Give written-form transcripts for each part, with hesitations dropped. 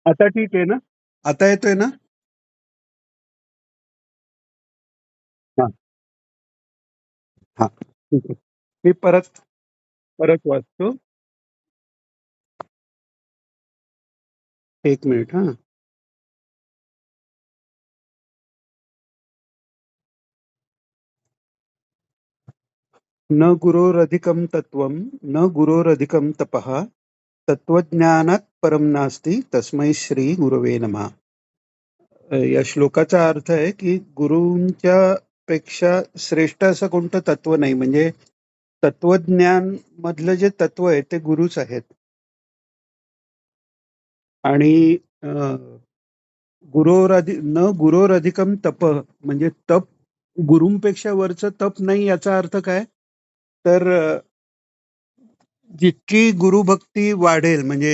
आता ठीक आहे ना? आता येतोय ना? हां, हां. ठीक आहे. मी परत परत वाचतो. 1 मिनिट हां. न गुरोरधिकं तत्त्वं, न गुरोरधिकं तपः, तत्त्वज्ञानात् परं नास्ति, तस्मै श्री गुरवे नमः. या श्लोकाचा अर्थ आहे, की गुरूंच्या पेक्षा श्रेष्ठ असं कोणतं तत्व नाही. म्हणजे तत्वज्ञान मधलं जे तत्व आहे ते गुरुच आहेत. आणि अ, न गुरोरधिकम तप म्हणजे तप गुरूंपेक्षा वरचं तप नाही याचा अर्थ काय? तर जितकी गुरुभक्ती वाढेल म्हणजे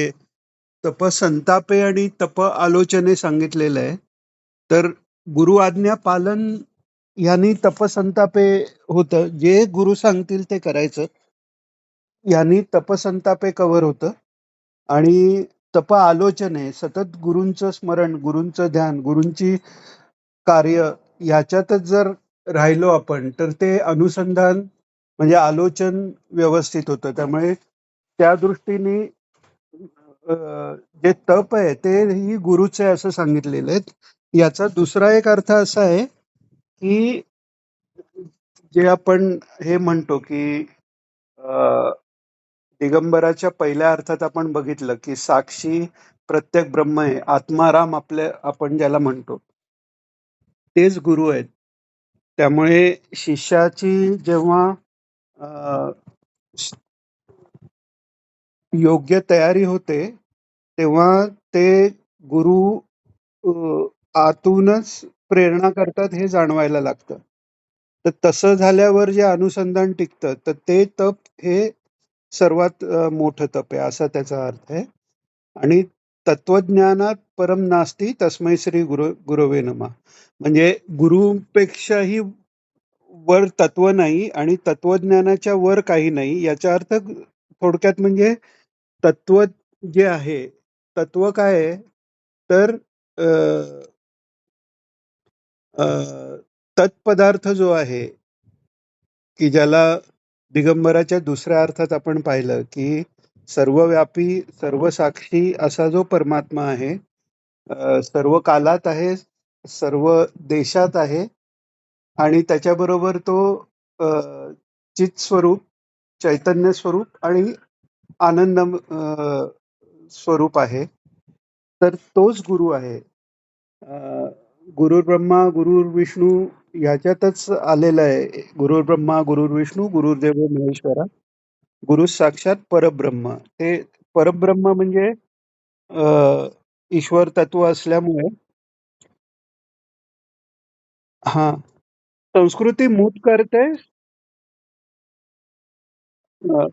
तप संतापे आणि तप आलोचने सांगितलेलं आहे. तर गुरु आज्ञा पालन यांनी तप संतापे होतं. जे गुरु सांगतील ते करायचं. यांनी तप संतापे कव्हर होतं. आणि तप आलोचने सतत गुरूंचं स्मरण, गुरूंचं ध्यान, गुरूंची कार्य ह्याच्यातच जर राहिलो आपण, तर ते अनुसंधान म्हणजे आलोचन व्यवस्थित होतं. त्यामुळे त्या दृष्टीने अ, जे तप आहे तेही गुरुचे आहे असं सांगितलेलं आहे. याचा दुसरा एक अर्थ असा आहे, की जे आपण हे म्हणतो, की अ, दिगंबराच्या पहिल्या अर्थात आपण बघितलं, की साक्षी प्रत्येक ब्रह्म आहे. आत्माराम आपण ज्याला म्हणतो, तेच गुरु आहेत. त्यामुळे शिष्याची जेव्हा अ, श- योग्य तयारी होते, तेव्हा ते गुरु अ, आतूनच प्रेरणा करतात हे जाणवायला लागतं. तर तसं झाल्यावर जे अनुसंधान टिकतं, तर ते तप हे सर्वात मोठं तप आहे असा त्याचा अर्थ आहे. आणि तत्वज्ञानात परम नास्ती तस्मै श्री गुरवे नमः. म्हणजे गुरुपेक्षाही वर तत्व नाही आणि तत्वज्ञानाच्या वर काही नाही. याचा अर्थ थोडक्यात म्हणजे तत्व जे आहे, तत्व काय आहे? तर अ, अ, तत्पदार्थ जो आहे, की ज्याला दिगंबराच्या दुसऱ्या अर्थात आपण पाहिलं, की सर्वव्यापी, सर्वसाक्षी असा जो परमात्मा आहे, सर्व कालात आहे, सर्व देशात आहे आणि त्याच्याबरोबर तो अ, चित स्वरूप, चैतन्य स्वरूप आणि आनंद स्वरूप आहे. तर तोच गुरु आहे. अ, गुरुर्ब्रह्मा, गुरुर्विष्णू ह्याच्यातच आलेलं आहे. गुरुर्ब्रह्मा, गुरुर्विष्णू, गुरुर्देवो महेश्वरा, गुरु साक्षात परब्रह्म. ते परब्रह्म म्हणजे अ, ईश्वर तत्व असल्यामुळे हां, संस्कृती मूट करते.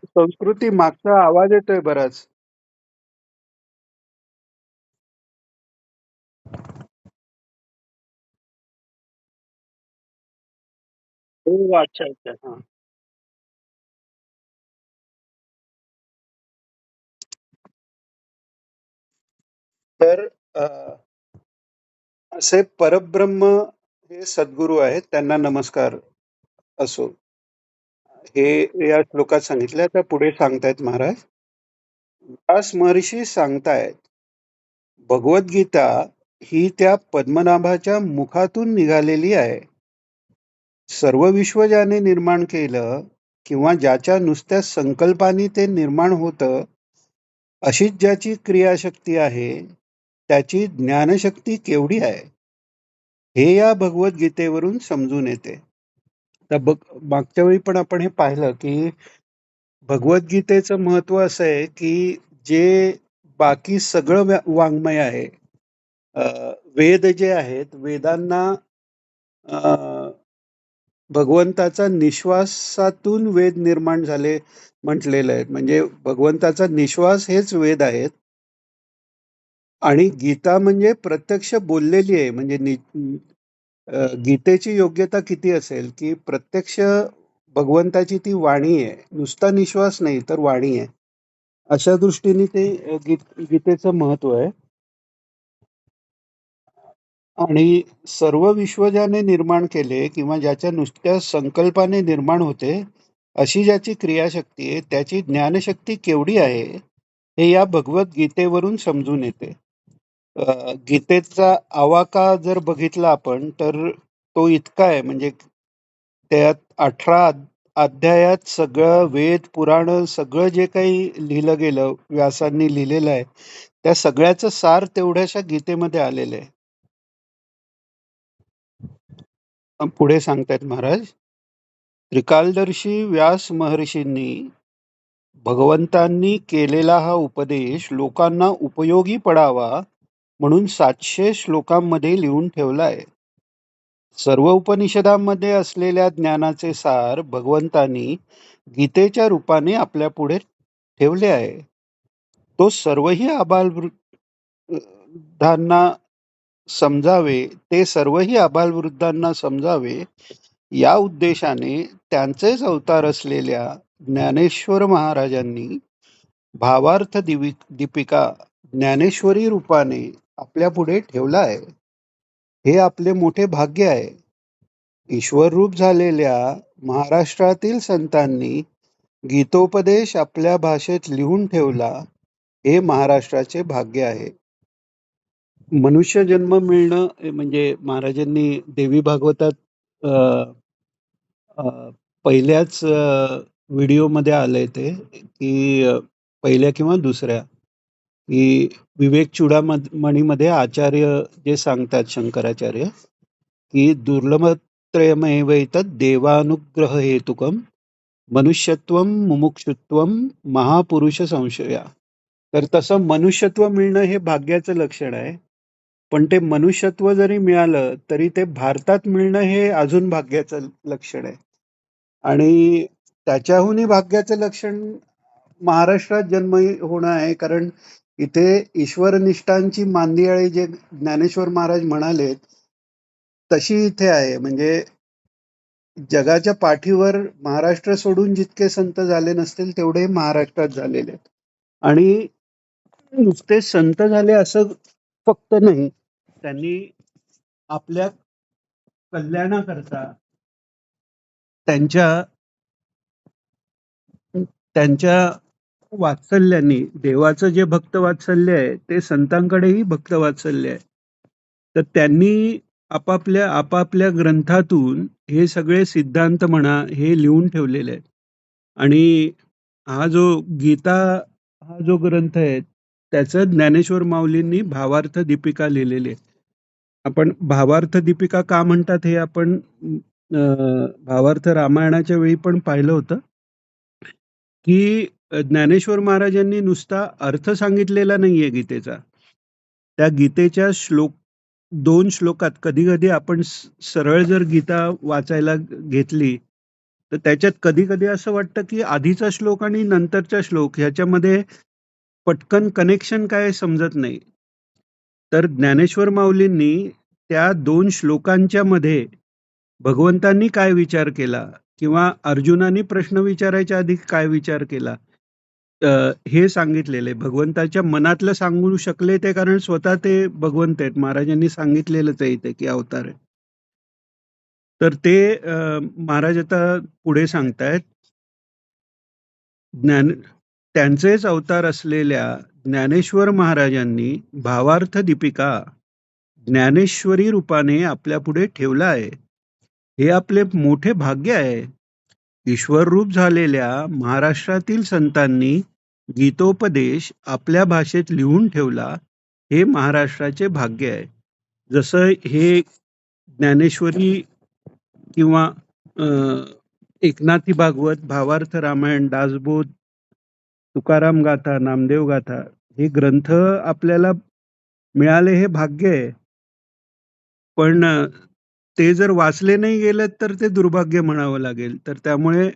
संस्कृती मागचा आवाज येतोय बराच. हो, अच्छा, अच्छा. हां. तर अ, असे परब्रह्म हे सद्गुरू आहेत. त्यांना नमस्कार असो. हे या श्लोकात सांगितलंय. आता पुढे सांगतायत महाराज. व्यास महर्षी सांगतायत, भगवद्गीता ही त्या पद्मनाभाच्या मुखातून निघालेली आहे. सर्व विश्व ज्याने निर्माण केलं किंवा ज्याच्या नुसत्या संकल्पाने ते निर्माण होतं, अशीच ज्याची क्रियाशक्ती आहे, त्याची ज्ञानशक्ती केवढी आहे, हे या भगवद्गीतेवरून समजून येते. तर बघ, मागच्या वेळी पण आपण हे पाहिलं, की भगवद्गीतेचं महत्व असं आहे, की जे बाकी सगळं वाङ्मय आहे, अ, वेद जे आहेत, वेदांना अ, भगवंताचा निश्वासातून वेद निर्माण झाले म्हटलेलं आहे. म्हणजे भगवंताचा निश्वास हेच वेद आहेत. आणि गीता म्हणजे प्रत्यक्ष बोललेली आहे. म्हणजे गीतेची योग्यता किती असेल, की प्रत्यक्ष भगवंताची ती वाणी आहे. नुसता निश्वास नाही, तर वाणी आहे. अशा दृष्टीने ते गीतेचं महत्व आहे. आणि सर्व विश्व ज्याने निर्माण केले किंवा ज्याच्या नुसत्या संकल्पाने निर्माण होते, अशी ज्याची क्रियाशक्ती आहे, त्याची ज्ञानशक्ती केवढी आहे, हे या भगवद्गीतेवरून समजून येते. गीतेचा आवाका जर बघितला आपण, तर तो इतका आहे म्हणजे त्यात 18 अध्यायात सगळं वेद, पुराण सगळं जे काही लिहिलं गेलं, व्यासांनी लिहिलेलं आहे, त्या सगळ्याचं सार तेवढ्याशा गीतेमध्ये आलेलं आहे. पुढे सांगतायत महाराज, त्रिकालदर्शी व्यास महर्षींनी भगवंतांनी केलेला हा उपदेश लोकांना उपयोगी पडावा म्हणून 700 श्लोकांमध्ये लिहून ठेवला आहे. सर्व उपनिषदांमध्ये असलेल्या ज्ञानाचे सार भगवंतांनी गीतेच्या रूपाने आपल्या पुढे ठेवले आहे. तो सर्वही आबालवृद्धांना समजावे ते सर्वही आबालवृद्धांना समजावे या उद्देशाने त्यांचेच अवतार असलेल्या ज्ञानेश्वर महाराजांनी भावार्थ दीपिका ज्ञानेश्वरी रूपाने आपल्या पुढे ठेवला आहे. हे आपले मोठे भाग्य आहे. ईश्वररूप झालेल्या महाराष्ट्रातील संतांनी गीतोपदेश आपल्या भाषेत लिहून ठेवला, हे महाराष्ट्राचे भाग्य आहे. मनुष्य जन्म मिळणं म्हणजे महाराजांनी देवी भागवतात अ, अ, पहिल्याच व्हिडिओमध्ये आलंय ते, की पहिल्या किंवा दुसऱ्या, की विवेक चूडामणीमध्ये आचार्य जे सांगतात शंकराचार्य, की दुर्लभत्रयमेवैतत् देवानुग्रह हेतुकम मनुष्यत्वम मुमुक्षुत्वम महापुरुष संशया. तर तसं मनुष्यत्व मिळणं हे भाग्याचं लक्षण आहे. पण ते मनुष्यत्व जरी मिळालं तरी ते भारतात मिळणं हे अजून भाग्याचं लक्षण आहे. आणि त्याच्याहूनही भाग्याचं लक्षण महाराष्ट्रात जन्म होणं आहे. कारण इथे ईश्वरनिष्ठांची मांदियाळी जे ज्ञानेश्वर महाराज म्हणाले, तशी इथे आहे. म्हणजे जगाच्या पाठीवर महाराष्ट्र सोडून जितके संत झाले नसतील तेवढे महाराष्ट्रात झालेले आहेत. आणि नुसते संत झाले असं फक्त नाही, त्यांनी आपल्या कल्याणाकरता त्यांच्या त्यांच्या वात्सल्याने देवाचं जे भक्त वात्सल्य आहे ते संतांकडेही भक्त वात्सल्य आहे. तर त्यांनी आपापल्या ग्रंथातून हे सगळे सिद्धांत म्हणा हे लिहून ठेवलेले आहेत. आणि हा जो गीता हा जो ग्रंथ आहे त्याचं ज्ञानेश्वर माऊलींनी भावार्थ दीपिका लिहिलेली आहे. आपण भावार्थ दीपिका का म्हणतात हे आपण भावार्थ रामायणाच्या वेळी पण पाहिलं होतं, की ज्ञानेश्वर महाराजांनी नुसता अर्थ सांगितलेला नाहीये गीतेचा. त्या गीतेच्या 2 श्लोकात कधी-कधी आपण सरळ जर गीता वाचायला घेतली, तर त्याच्यात कधी-कधी असं वाटतं, की आधीचा श्लोक आणि नंतरचा श्लोक ह्याच्यामध्ये पटकन कनेक्शन काय समजत नाही. तर ज्ञानेश्वर माऊलींनी त्या 2 श्लोकांच्या मध्ये भगवंतांनी काय विचार केला किंवा अर्जुनाने प्रश्न विचारायच्या आधी काय विचार केला, हे सांगितलेलं आहे. भगवंताच्या मनातलं सांगू शकले ते, कारण स्वतः ते भगवंत आहेत. महाराजांनी सांगितलेलंच आहे इथे की अवतार आहे. तर ते महाराज आता पुढे सांगतायत, त्यांचेच अवतार असलेल्या ज्ञानेश्वर महाराजांनी भावार्थ दीपिका ज्ञानेश्वरी रूपाने आपल्या पुढे ठेवला आहे. हे आपले मोठे भाग्य आहे. ईश्वररूप झालेल्या महाराष्ट्रातील संतांनी गीतोपदेश आपल्या भाषेत लिहून ठेवला, हे महाराष्ट्राचे भाग्य आहे. जसं हे ज्ञानेश्वरी किंवा एकनाथी भागवत, भावार्थ रामायण, दासबोध, तुकाराम गाथा, नामदेव गाथा हे ग्रंथ आपल्याला मिळाले हे भाग्य आहे. पण ते जर वाचले नाही गेले तर ते दुर्भाग्य म्हणावं लागेल. तर त्यामुळे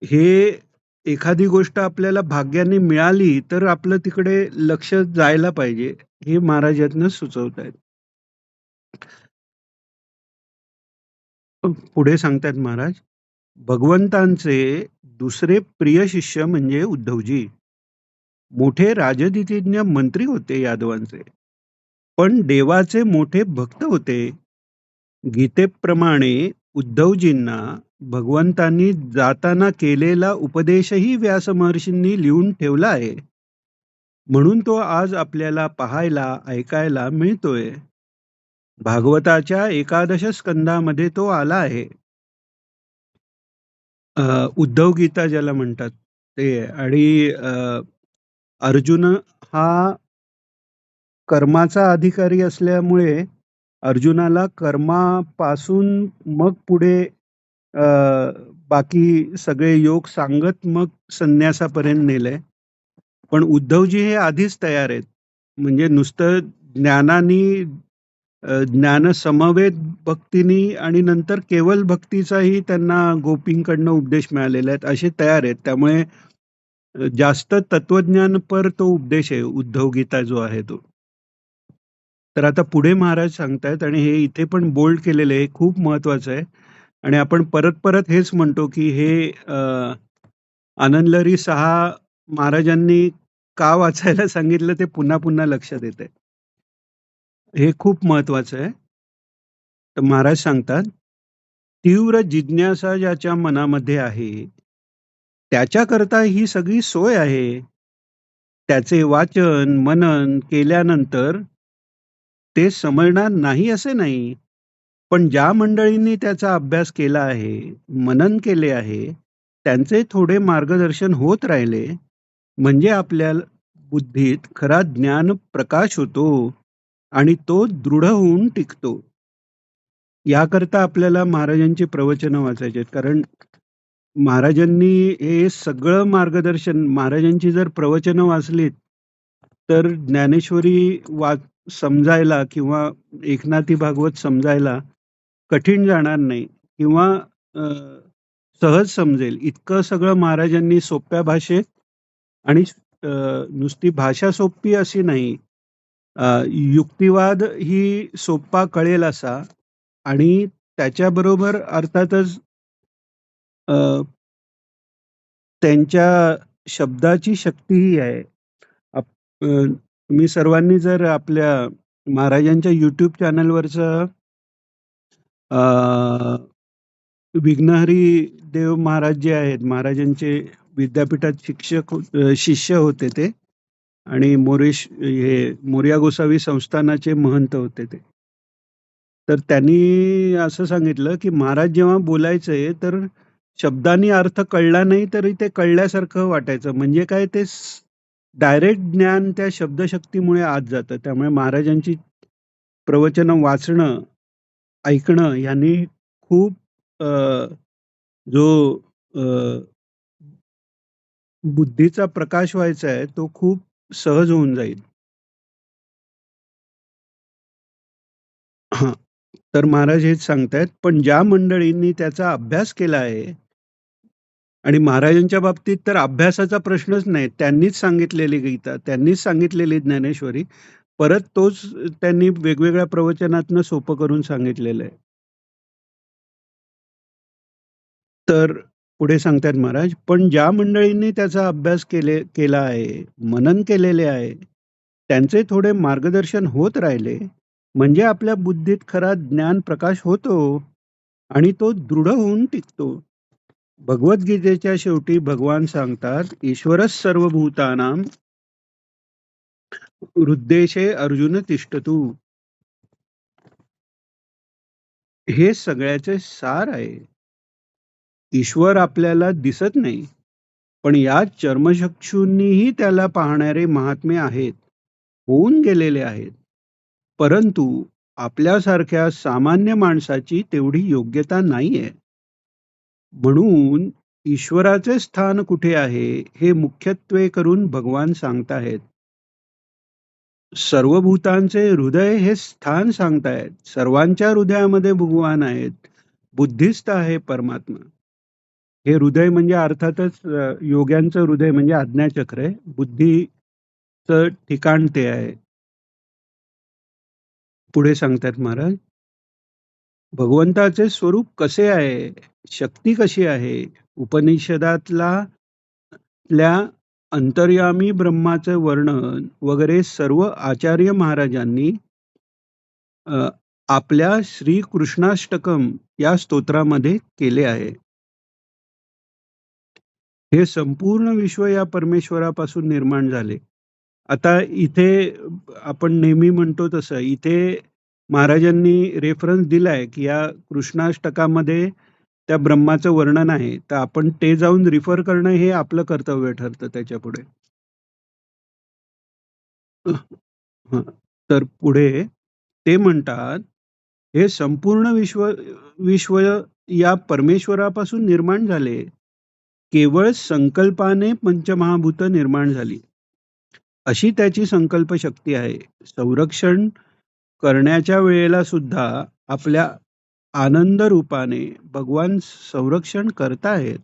हे एखादी गोष्ट आपल्याला भाग्याने मिळाली तर आपलं तिकडे लक्ष जायला पाहिजे, हे महाराज यातनं सुचवतायत. पुढे सांगतायत महाराज, भगवंतांचे दुसरे प्रिय शिष्य म्हणजे उद्धवजी. मोठे राजनीतिज्ञ मंत्री होते यादवांचे. पण देवाचे मोठे भक्त होते. गीतेप्रमाणे उद्धवजींना भगवंतांनी जाताना केलेला उपदेशही व्यास महर्षींनी लिहून ठेवला आहे. म्हणून तो आज आपल्याला पाहायला, ऐकायला मिळतोय. भागवताच्या 11 स्कंदामध्ये तो आला आहे. उद्धव गीता ज्याला म्हणतात ते. आणि अर्जुन हा कर्माचा अधिकारी असल्यामुळे अर्जुनाला कर्मापासून मग पुढे अ, बाकी सगळे योग सांगत मग संन्यासापर्यंत नेलंय. पण उद्धवजी हे आधीच तयार आहेत. म्हणजे नुसतं ज्ञानानी ज्ञान समवेत भक्तीनी आणि नंतर केवळ भक्तीचाही त्यांना गोपींकडनं उपदेश मिळालेले आहेत, असे तयार आहेत. त्यामुळे जास्त तत्वज्ञानपर तो उपदेश आहे उद्धव गीता जो आहे तो. तर आता पुढे महाराज सांगतायत आणि हे इथे पण बोल्ड केलेलं आहे, खूप महत्वाचं आहे. आणि आपण परत परत हेच म्हणतो की हे आनंदलहरी 6 महाराजांनी का वाचायला सांगितलं ते पुन्हा पुन्हा लक्षात येतंय. हे खूप महत्वाचं आहे. तर महाराज सांगतात, तीव्र जिज्ञासा ज्याच्या मनामध्ये आहे, त्याच्याकरता ही सगळी सोय आहे. त्याचे वाचन, मनन केल्यानंतर ते समजणार नाही असे नाही. पण ज्या मंडळींनी त्याचा अभ्यास केला आहे, मनन केले आहे, त्यांचे थोडे मार्गदर्शन होत राहिले, म्हणजे आपल्या बुद्धीत खरा ज्ञान प्रकाश होतो आणि तो दृढ होऊन टिकतो. याकरता आपल्याला महाराजांची प्रवचनं वाचायची आहेत. कारण महाराजांनी हे सगळं मार्गदर्शन, महाराजांची जर प्रवचनं वाचलीत, तर ज्ञानेश्वरी समजायला किंवा एकनाथी भागवत समजायला कठीण जाणार नाही किंवा अ, सहज समजेल. इतकं सगळं महाराजांनी सोप्या भाषेत आणि अ, नुसती भाषा सोपी अशी नाही, युक्तिवाद ही सोपा कळेल असा आणि त्याच्याबरोबर अर्थातच अ, त्यांच्या शब्दाची शक्तीही आहे. तुम्ही सर्वांनी जर आपल्या महाराजांच्या YouTube चॅनलवरचं विघ्नहरी देव महाराज जे आहेत, महाराजांचे विद्यापीठात शिष्य होते ते आणि हे मोरया गोसावी संस्थानाचे महंत होते ते. तर त्यांनी असं सांगितलं की महाराज जेव्हा बोलायचे तर शब्दांनी अर्थ कळला नाही तरी ते कळल्यासारखं वाटायचं. म्हणजे काय, ते डायरेक्ट ज्ञान त्या शब्दशक्तीमुळे आत जातं. त्यामुळे महाराजांची प्रवचनं वाचणं, ऐकणं यांनी खूप अ, जो अ, बुद्धीचा प्रकाश व्हायचा आहे तो खूप सहज होऊन जाईल. हां. तर महाराज हेच सांगतायत, पण ज्या मंडळींनी त्याचा अभ्यास केला आहे आणि महाराजांच्या बाबतीत तर अभ्यासाचा प्रश्नच नाही. त्यांनीच सांगितलेली गीता, त्यांनीच सांगितलेली ज्ञानेश्वरी, परत तोच त्यांनी वेगवेगळ्या प्रवचनातनं सोपं करून सांगितलेलं आहे. तर पुढे सांगतायत महाराज, पण ज्या मंडळींनी त्याचा अभ्यास केला आहे, मनन केलेले आहे, त्यांचे थोडे मार्गदर्शन होत राहिले, म्हणजे आपल्या बुद्धीत खरा ज्ञान प्रकाश होतो आणि तो दृढ होऊन टिकतो. भगवद्गीतेच्या शेवटी भगवान सांगतात, ईश्वरच सर्वभूतानां हृद्देशे अर्जुन तिष्ठतु. हे सगळ्याचे सार आहे. ईश्वर आपल्याला दिसत नाही, पण या चर्मचक्षूंनीही त्याला पाहणारे महात्मे आहेत, होऊन गेलेले आहेत. परंतु आपल्यासारख्या सामान्य माणसाची तेवढी योग्यता नाहीये. म्हणून ईश्वराचे स्थान कुठे आहे हे मुख्यत्वे करून भगवान सांगताहेत. सर्व भूतांचे हृदय हे स्थान सांगतायत. सर्वांच्या हृदयामध्ये भगवान आहेत. बुद्धिस्त आहे परमात्मा. हे हृदय म्हणजे अर्थातच योग्यांचं हृदय म्हणजे आज्ञाचक्र आहे. बुद्धीचं ठिकाण ते आहे. पुढे सांगतात महाराज, भगवंताचे स्वरूप कसे आहे, शक्ती कशी आहे, उपनिषदातल्या अंतर्यामी ब्रह्माचे वर्णन वगैरे सर्व आचार्य महाराजांनी अ, आपल्या श्रीकृष्णाष्टकम या स्तोत्रामध्ये केले आहे. हे संपूर्ण विश्व या परमेश्वरापासून निर्माण झाले. आता इथे आपण नेहमी म्हणतो तसं इथे महाराजांनी रेफरन्स दिलाय, की या कृष्णाष्टकामध्ये त्या ब्रह्माचं वर्णन आहे. तर आपण ते जाऊन रिफर करणं हे आपलं कर्तव्य ठरतं त्याच्यापुढे. हं. तर पुढे ते म्हणतात, हे संपूर्ण विश्व विश्व या परमेश्वरापासून निर्माण झाले. केवळ संकल्पाने पंचमहाभूत निर्माण झाली. अशी त्याची संकल्प शक्ती आहे. संरक्षण करण्याच्या वेळेला सुद्धा आपल्या आनंद रूपाने भगवान संरक्षण करताहेत.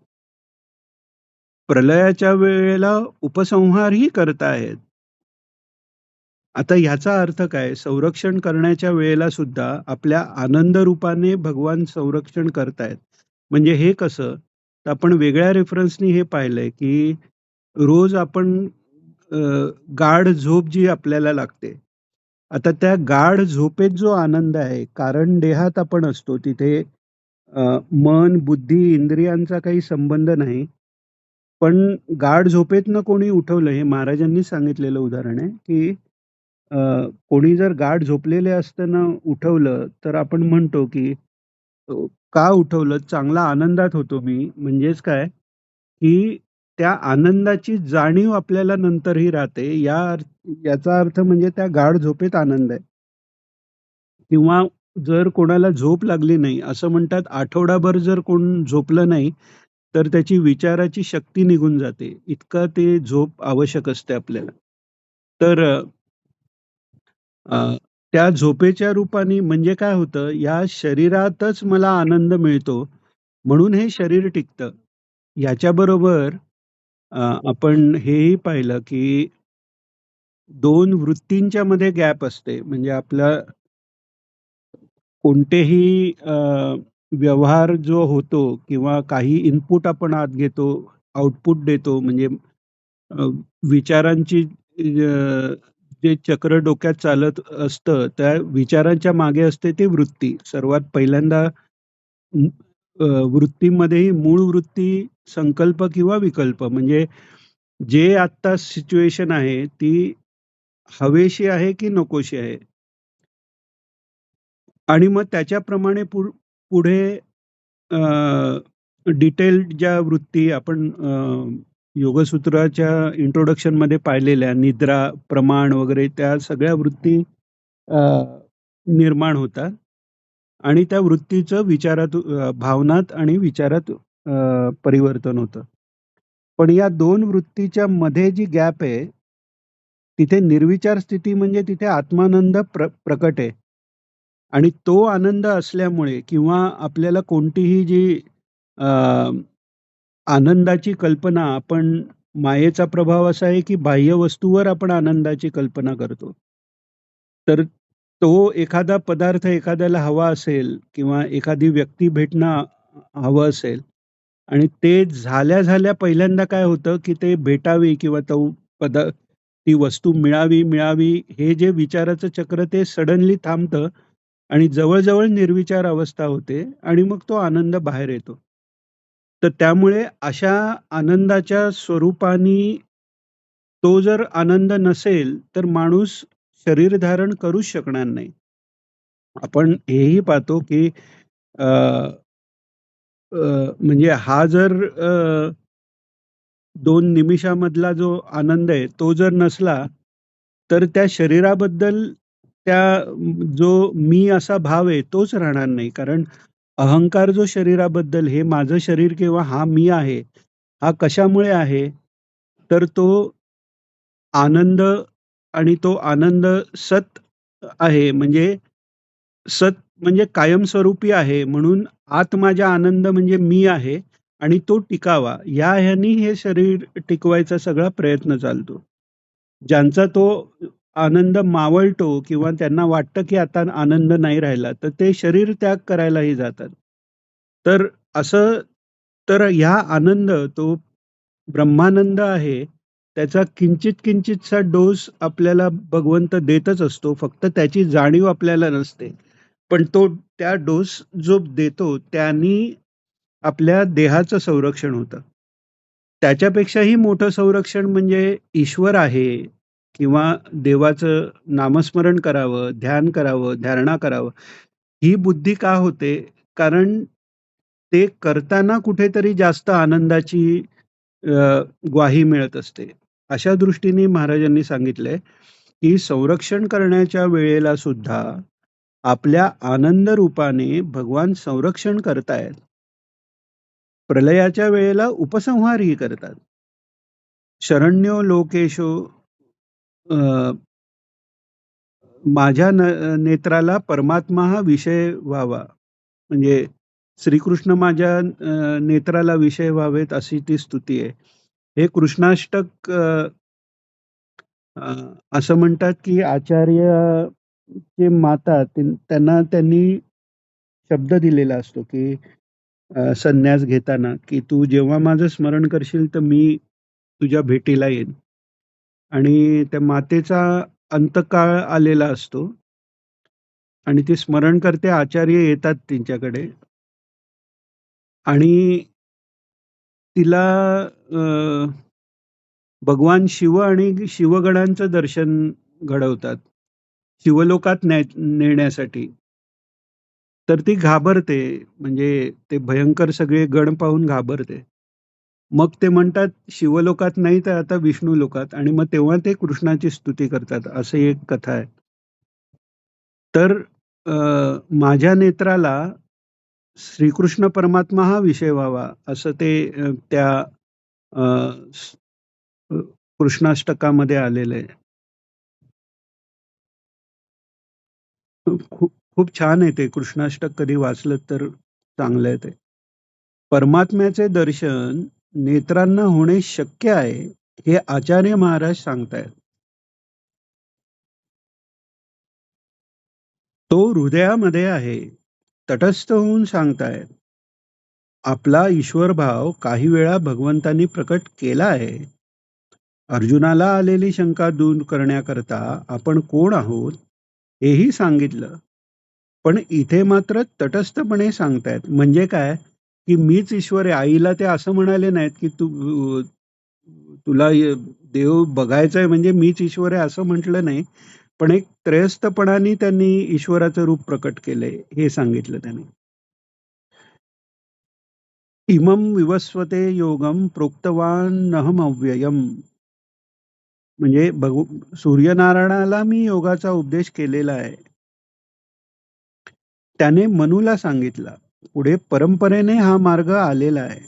प्रलयाच्या वेळेला उपसंहारही करताहेत. आता ह्याचा अर्थ काय? संरक्षण करण्याच्या वेळेला सुद्धा आपल्या आनंद रूपाने भगवान संरक्षण करतायत. म्हणजे हे कसं? तर आपण वेगळ्या रेफरन्सनी हे पाहिलंय, की रोज आपण अ, गाढ झोप जी आपल्याला लागते. आता त्या गाढ झोपेत जो आनंद आहे, कारण देहात आपण असतो तिथे मन, बुद्धी, इंद्रियांचा काही संबंध नाही. पण गाढ झोपेतनं कोणी उठवलं, हे महाराजांनी सांगितलेलं उदाहरण आहे, की अ, कोणी जर गाढ झोपलेले असताना उठवलं, तर आपण म्हणतो, की अ, का उठवलं? चांगला आनंदात होतो मी. म्हणजेच काय, की त्या आनंदाची जाणीव आपल्याला नंतरही राहते. याचा अर्थ म्हणजे त्या गाढ झोपेत आनंद आहे. किंवा जर कोणाला झोप लागली नाही, असं म्हणतात आठवडाभर जर कोण झोपलं नाही, तर त्याची विचाराची शक्ती निघून जाते. इतकं ते झोप आवश्यक असते आपल्याला. तर अ, त्या झोपेच्या रूपाने म्हणजे काय होतं, या शरीरातच मला आनंद मिळतो, म्हणून हे शरीर टिकतं. याच्याबरोबर आपण हेही पाहिलं, की 2 वृत्तींच्या मध्ये गॅप असते. म्हणजे आपला कोणतेही व्यवहार जो होतो किंवा काही इनपुट आपण आत घेतो, आउटपुट देतो म्हणजे अ, विचारांची जे चक्र डोक्यात चालत असतं, त्या विचारांच्या मागे असते ते वृत्ती. सर्वात पहिल्यांदा अ, अ, वृत्तीमध्येही मूळ वृत्ती, संकल्प किंवा विकल्प म्हणजे जे आत्ता सिच्युएशन आहे ती हवेशी आहे की नकोशी आहे आणि मग त्याच्याप्रमाणे पुढे डिटेल्ड ज्या वृत्ती आपण योगसूत्राच्या इंट्रोडक्शनमध्ये पाहिलेल्या निद्रा, प्रमाण वगैरे त्या सगळ्या वृत्ती अ, निर्माण होतात आणि त्या वृत्तीचं भावनात आणि विचारात परिवर्तन होतं. पण या 2 वृत्तीच्या मध्ये जी गॅप आहे, तिथे निर्विचार स्थिती म्हणजे तिथे आत्मानंद प्रकट आहे. आणि तो आनंद असल्यामुळे किंवा आपल्याला कोणतीही जी अ, आनंदाची कल्पना आपण मायेचा प्रभाव असा आहे, की बाह्य वस्तूवर आपण आनंदाची कल्पना करतो. तर तो एखादा पदार्थ एखाद्याला हवा असेल किंवा एखादी व्यक्ती भेटणं हवं असेल आणि ते झाल्या पहिल्यांदा काय होतं, की ते भेटावी किंवा ती वस्तू मिळावी हे जे विचाराचं चक्र ते सडनली थांबतं आणि जवळ-जवळ निर्विचार अवस्था होते आणि मग तो आनंद बाहेर येतो. तर त्यामुळे अशा आनंदाच्या स्वरूपाने तो जर आनंद नसेल, तर माणूस शरीर धारण करूच शकणार नाही. आपण हेही पाहतो, की अ, म्हणजे हा जर 2 निमिषामधला जो आनंद आहे, तो जर नसला, तर त्या शरीराबद्दल जो मी असा भाव आहे, तोच राहणार नाही. कारण अहंकार जो शरीराबद्दल हे माझं शरीर किंवा हा मी आहे, हा कशामुळे आहे? तर तो आनंद आणि तो आनंद सत आहे. म्हणजे सत म्हणजे कायमस्वरूपी आहे. म्हणून आत माझ्या आनंद म्हणजे मी आहे आणि तो टिकावा. या ह्यानी हे शरीर टिकवायचा सगळा प्रयत्न चालतो. ज्यांचा तो आनंद मावळतो किंवा त्यांना वाटतं, की आता आनंद नाही राहिला, तर ते शरीर त्याग करायलाही जातात. तर असं तर ह्या आनंद तो ब्रह्मानंद आहे. त्याचा किंचितचा डोस आपल्याला भगवंत देतच असतो. फक्त त्याची जाणीव आपल्याला नसते. पण तो त्या डोस जो देतो त्यानी आपल्या देहाचं संरक्षण होतं. त्याच्यापेक्षाही मोठं संरक्षण म्हणजे ईश्वर आहे किंवा देवाचं नामस्मरण करावं, ध्यान करावं, धारणा करावं. ही बुद्धी का होते? कारण ते करताना कुठेतरी जास्त आनंदाची ग्वाही मिळत असते. अशा दृष्टीने महाराजांनी सांगितलंय, की संरक्षण करण्याच्या वेळेला सुद्धा आपल्या आनंद रूपाने भगवान संरक्षण करतायत. प्रलयाच्या वेळेला उपसंहारही करतात. शरण्यो लोकेशो अ, माझ्या नेत्राला परमात्मा हा विषय व्हावा. म्हणजे श्रीकृष्ण माझ्या नेत्राला विषय व्हावेत अशी ती स्तुती आहे. हे कृष्णाष्टक अ, असं म्हणतात की आचार्य जे माता त्यांना त्यांनी शब्द दिलेला असतो की संन्यास घेताना की तू जेव्हा माझं स्मरण करशील तर मी तुझ्या भेटीला येईन. आणि त्या मातेचा अंतकाळ आलेला असतो आणि ते स्मरण करते आचार्य येतात त्यांच्याकडे आणि तिला अ, भगवान शिव आणि शिवगणांचं दर्शन घडवतात शिवलोकात नेण्यासाठी. तर ती घाबरते, म्हणजे ते भयंकर सगळे गण पाहून घाबरते. मग ते म्हणतात शिवलोकात नाही तर आता विष्णू लोकात आणि मग तेव्हा ते कृष्णाची स्तुती करतात, अशी एक कथा आहे. तर माझ्या नेत्राला श्रीकृष्ण परमात्मा हा विषय व्हावा असं ते त्या अ, स- अ, कृष्णाष्टकामध्ये आलेलं आहे. खूप खूप छान आहे ते कृष्णाष्टक, कधी वाचलं तर चांगलं आहे ते. परमात्म्याचे दर्शन नेत्रांना होणे शक्य आहे हे आचार्य महाराज सांगतायत. तो हृदयामध्ये आहे, तटस्थ होऊन सांगतायत. आपला ईश्वर भाव काही वेळा भगवंतांनी प्रकट केला आहे. अर्जुनाला आलेली शंका दूर करण्याकरता आपण कोण आहोत हेही सांगितलं. पण इथे मात्र तटस्थपणे सांगतायत. म्हणजे काय, की मीच ईश्वर आहे. आईला ते असं म्हणाले नाहीत की तुला देव बघायचा आहे म्हणजे मीच ईश्वर आहे असं म्हटलं नाही. पण एक त्रयस्थपणाने त्यांनी ईश्वराचं रूप प्रकट केलंय हे सांगितलं त्यांनी. इमं विवस्वते योगम प्रोक्तवानहमव्ययम्. म्हणजे सूर्यनारायणाला मी योगाचा उपदेश केलेला आहे. त्याने मनूला सांगितला. पुढे परंपरेने हा मार्ग आलेला आहे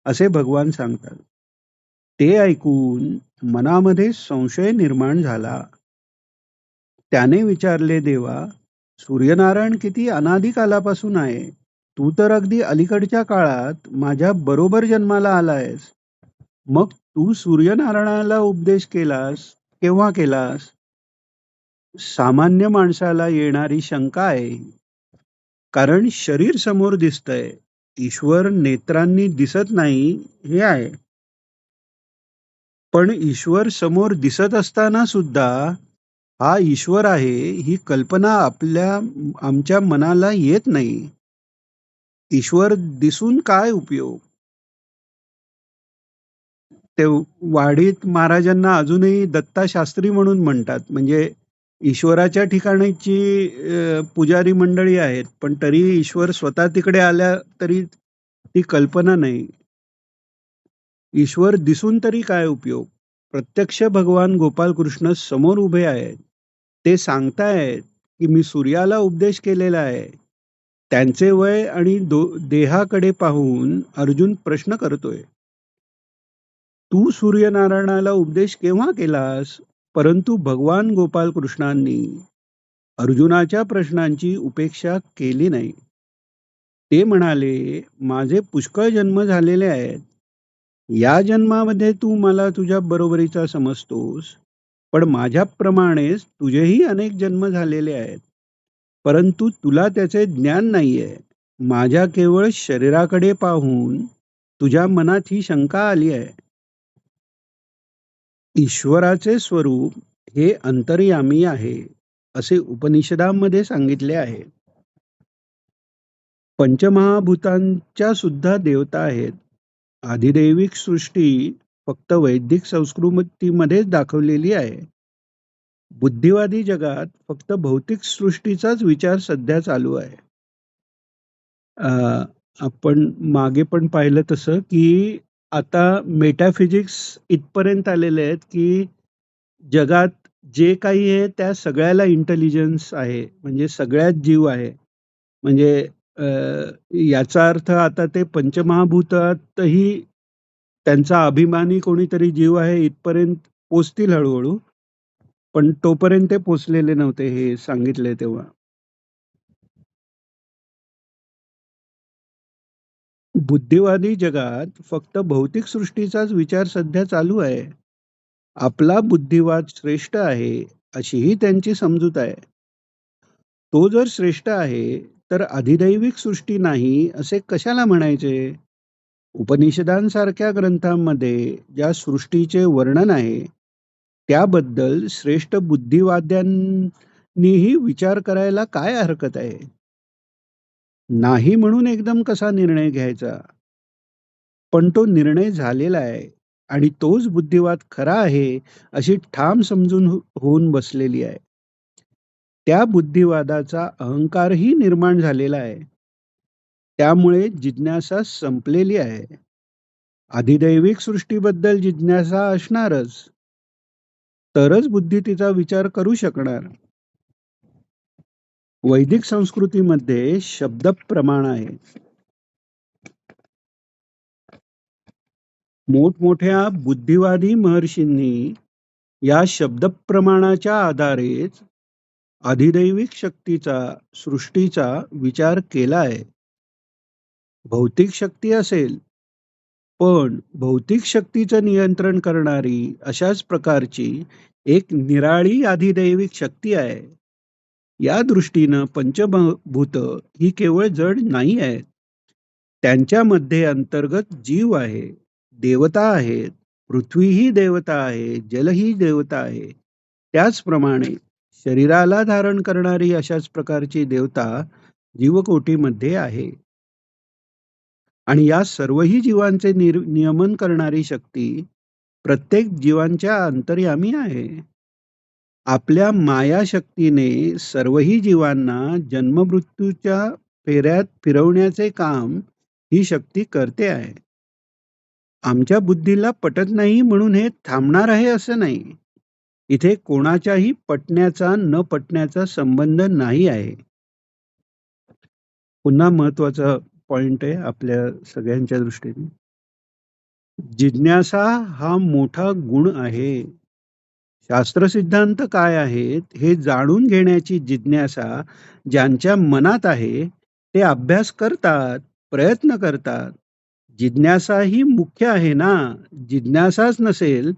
असे भगवान सांगतात. ते ऐकून मनामध्ये संशय निर्माण झाला. त्याने विचारले, देवा, सूर्यनारायण किती अनादी कालापासून आहे. तू तर अगदी अलीकडच्या काळात माझ्या बरोबर जन्माला आलायस. मग तू सूर्यनारायणाला उपदेश केलास, केव्हा केलास? सामान्य माणसाला येणारी शंका आहे. कारण शरीर समोर दिसतंय, ईश्वर नेत्रांनी दिसत नाही हे आहे. पण ईश्वर समोर दिसत असताना सुद्धा हा ईश्वर आहे ही कल्पना आमच्या मनाला येत नाही. ईश्वर दिसून काय उपयोग? ते वाडीत महाराजांना अजूनही दत्ताशास्त्री म्हणून म्हणतात. म्हणजे ईश्वराच्या ठिकाणची पुजारी मंडळी आहेत, पण तरी ईश्वर स्वतः तिकडे आल्या तरी ती कल्पना नाही. ईश्वर दिसून तरी काय उपयोग? प्रत्यक्ष भगवान गोपाल कृष्ण समोर उभे आहेत. ते सांगतायत की मी सूर्याला उपदेश केलेला आहे. त्यांचे वय आणि देहाकडे पाहून अर्जुन प्रश्न करतोय, तू सूर्यनारायणाला उपदेश केव्हा केलास? परंतु भगवान गोपाल कृष्णांनी अर्जुनाच्या प्रश्नांची उपेक्षा केली नाही. ते म्हणाले, माझे पुष्कळ जन्म झालेले आहेत. या जन्मामध्ये तू मला तुझ्या बरोबरीचा समजतोस, पण माझ्याप्रमाणेच तुझेही अनेक जन्म झालेले आहेत. परंतु तुला त्याचे ज्ञान नाहीये. माझ्या केवळ शरीराकडे पाहून तुझ्या मनात ही शंका आली आहे. ईश्वराचे स्वरूप हे अंतर्यामी आहे, असे उपनिषदांमध्ये सांगितले आहे. पंचमहाभूतांच्या सुद्धा देवता आहेत. आधिदैविक सृष्टी फक्त वैदिक संस्कृतीमध्येच दाखवलेली आहे. बुद्धिवादी जगात फक्त भौतिक सृष्टीचाच विचार सध्या चालू आहे. अ, आपण मागे पण पाहिलं तसं, की आता मेटाफिजिक्स इथपर्यंत आलेले आहेत, की जगात जे काही आहे त्या सगळ्याला इंटेलिजन्स आहे. म्हणजे सगळ्यात जीव आहे. म्हणजे अ, याचा अर्थ आता ते पंचमहाभूतातही त्यांचा अभिमानी कोणीतरी जीव आहे इथपर्यंत पोहोचतील हळू-हळू. पण तोपर्यंत ते पोहोचलेले नव्हते हे सांगितले तेव्हा. बुद्धिवादी जगात फक्त भौतिक सृष्टीचाच विचार सध्या चालू आहे. आपला बुद्धिवाद श्रेष्ठ आहे, अशीही त्यांची समजूत आहे. तो जर श्रेष्ठ आहे, तर अधिदैविक सृष्टी नाही असे कशाला म्हणायचे? उपनिषदांसारख्या ग्रंथांमध्ये ज्या सृष्टीचे वर्णन आहे, त्याबद्दल श्रेष्ठ बुद्धिवाद्यांनीही विचार करायला काय हरकत आहे? नाही म्हणून एकदम कसा निर्णय घ्यायचा? पण तो निर्णय झालेला आहे आणि तोच बुद्धिवाद खरा आहे, अशी ठाम समजून होऊन बसलेली आहे. त्या बुद्धिवादाचा अहंकारही निर्माण झालेला आहे. त्यामुळे जिज्ञासा संपलेली आहे. अधिदैविक सृष्टीबद्दल जिज्ञासा असणारच, तरच बुद्धी तिचा विचार करू शकणार. वैदिक संस्कृतीमध्ये शब्द प्रमाण आहे. मोठमोठ्या बुद्धिवादी महर्षींनी या शब्द प्रमाणाच्या आधारेच अधिदैविक शक्तीचा, सृष्टीचा विचार केला आहे. भौतिक शक्ती असेल, पण भौतिक शक्तीचं नियंत्रण करणारी अशाच प्रकारची एक निराळी अधिदैविक शक्ती आहे. या दृष्टीनं पंचभूत ही केवळ जड नाही आहेत. त्यांच्यामध्ये अंतर्गत जीव आहे, देवता आहेत, पृथ्वी ही देवता आहे, जल ही देवता आहे. त्याचप्रमाणे शरीराला धारण करणारी अशाच प्रकारची देवता जीवकोटीमध्ये आहे. आणि या सर्वही जीवांचे नियमन करणारी शक्ती प्रत्येक जीवांच्या अंतर्यामी आहे. आपल्या मायाशक्तीने सर्वही जीवांना जन्ममृत्यूच्या फेऱ्यात फिरवण्याचे काम ही शक्ती करते आहे. आमच्या बुद्धीला पटत नाही म्हणून हे थांबणार आहे असं नाही. इथे कोणाच्याही पटण्याचा न पटण्याचा संबंध नाही आहे. पुन्हा महत्वाचा पॉइंट आहे आपल्या सगळ्यांच्या दृष्टीने. जिज्ञासा हा मोठा गुण आहे. शास्त्र सिद्धांत काय आहेत हे जाणून घेण्याची जिज्ञासा ज्यांच्या मनात आहे ते अभ्यास करतात, प्रयत्न करतात. जिज्ञासा ही मुख्य आहे ना. जिज्ञासाच नसेल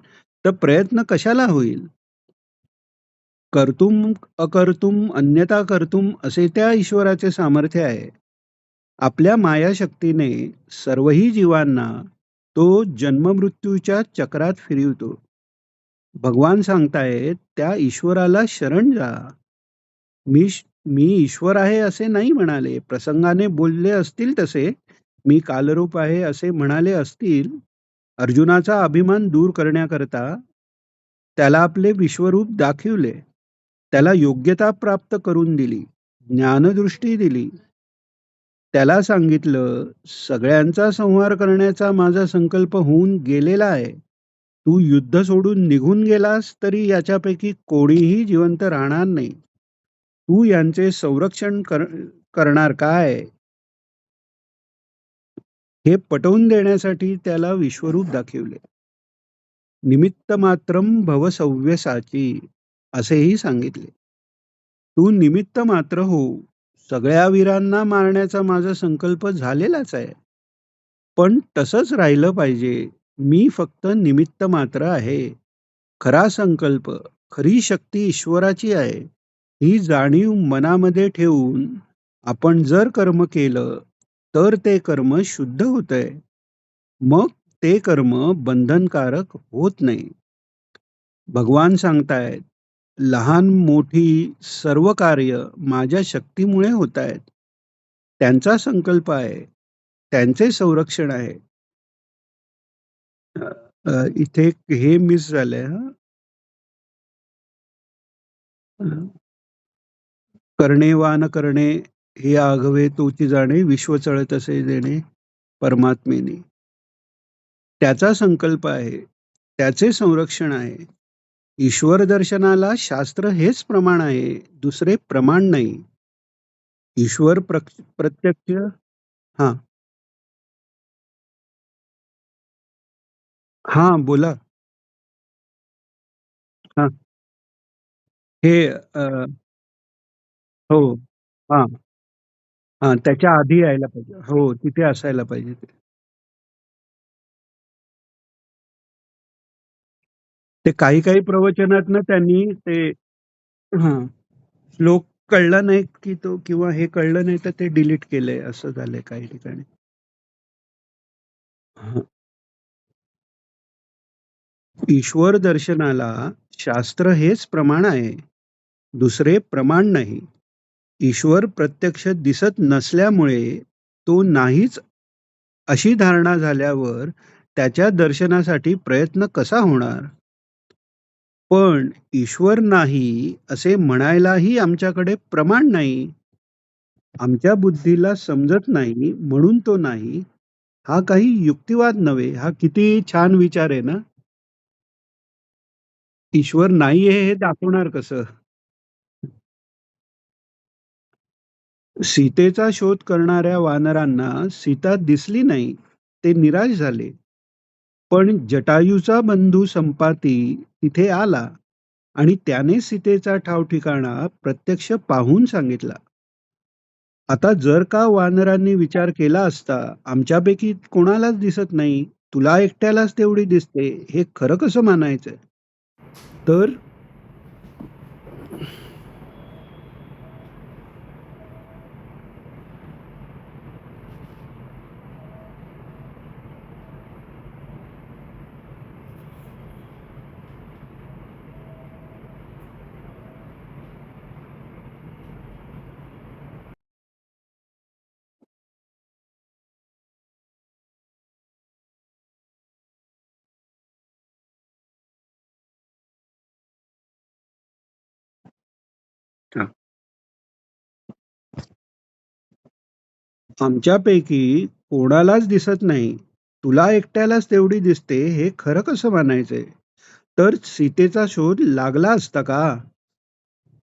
तर प्रयत्न कशाला होईल? कर्तुम अकर्तुम अन्यथा कर्तुम असे त्या ईश्वराचे सामर्थ्य आहे. आपल्या मायाशक्तीने सर्वही जीवांना तो जन्ममृत्यूच्या चक्रात फिरवतो. भगवान सांगतायत त्या ईश्वराला शरण जा. मी मी ईश्वर आहे असे नाही म्हणाले. प्रसंगाने बोलले असतील तसे. मी कालरूप आहे असे म्हणाले असतील. अर्जुनाचा अभिमान दूर करण्याकरता त्याला आपले विश्वरूप दाखविले. त्याला योग्यता प्राप्त करून दिली. ज्ञानदृष्टी दिली. त्याला सांगितलं, सगळ्यांचा संहार करण्याचा माझा संकल्प होऊन गेलेला आहे. तू युद्ध सोडून निघून गेलास तरी याच्यापैकी कोणीही जिवंत राहणार नाही. तू यांचे संरक्षण करणार काय? हे पटवून देण्यासाठी त्याला विश्वरूप दाखवले. निमित्त मात्रम भव सव्यसाची असेही सांगितले. तू निमित्त मात्र हो. सगळ्या वीरांना मारण्याचा माझा संकल्प झालेलाच आहे. पण तसंच राहिलं पाहिजे. मी फक्त निमित्त मात्र आहे. खरा संकल्प, खरी शक्ती ईश्वराची आहे. ही जाणीव मनामध्ये ठेवून आपण जर कर्म केलं तर ते कर्म शुद्ध होतंय. मग ते कर्म बंधनकारक होत नाही. भगवान सांगतायत, लहान-मोठी सर्व कार्य माझ्या शक्तीमुळे होतायत. त्यांचा संकल्प आहे. त्यांचे संरक्षण आहे. अ, इथे हे मिस झालंय हां. करणे वा न करणे हे आघवे तोची जाणे, विश्व चळत असे देणे परमात्मेने. त्याचा संकल्प आहे. त्याचे संरक्षण आहे. ईश्वर दर्शनाला शास्त्र हेच प्रमाण आहे. दुसरे प्रमाण नाही. ईश्वर प्रत्यक्ष हां, हां, बोला. हां, हे हो. हां, हां, त्याच्या आधी यायला पाहिजे. हो, तिथे असायला पाहिजे ते. ते काही-काही प्रवचनात त्यांनी ते हां, श्लोक कळला नाही की तो किंवा हे कळलं नाही तर ते डिलीट केलंय असं झालंय काही ठिकाणी. हां, ईश्वर दर्शनाला शास्त्र हेच प्रमाण आहे. दुसरे प्रमाण नाही. ईश्वर प्रत्यक्ष दिसत नसल्यामुळे तो नाहीच अशी धारणा झाल्यावर त्याच्या दर्शनासाठी प्रयत्न कसा होणार? पण ईश्वर नाही असे म्हणायलाही आमच्याकडे प्रमाण नाही. आमच्या बुद्धीला समजत नाही म्हणून तो नाही. हा काही युक्तिवाद नव्हे. हा किती छान विचार आहे ना? ईश्वर नाहीये हे दाखवणार कसं? सीतेचा शोध करणाऱ्या वानरांना सीता दिसली नाही. ते निराश झाले. पण जटायूचा बंधू संपाती तिथे आला आणि त्याने सीतेचा ठाव-ठिकाणा प्रत्यक्ष पाहून सांगितला. आता जर का वानरांनी विचार केला असता, आमच्यापैकी कोणालाच दिसत नाही, तुला एकट्यालाच तेवढी दिसते, हे खरं कसं मानायचं? तर आमच्यापैकी कोणालाच दिसत नाही. तुला एकट्यालाच तेवढी दिसते, हे खरं कसं मानायचंय? तर सीतेचा शोध लागला असता का?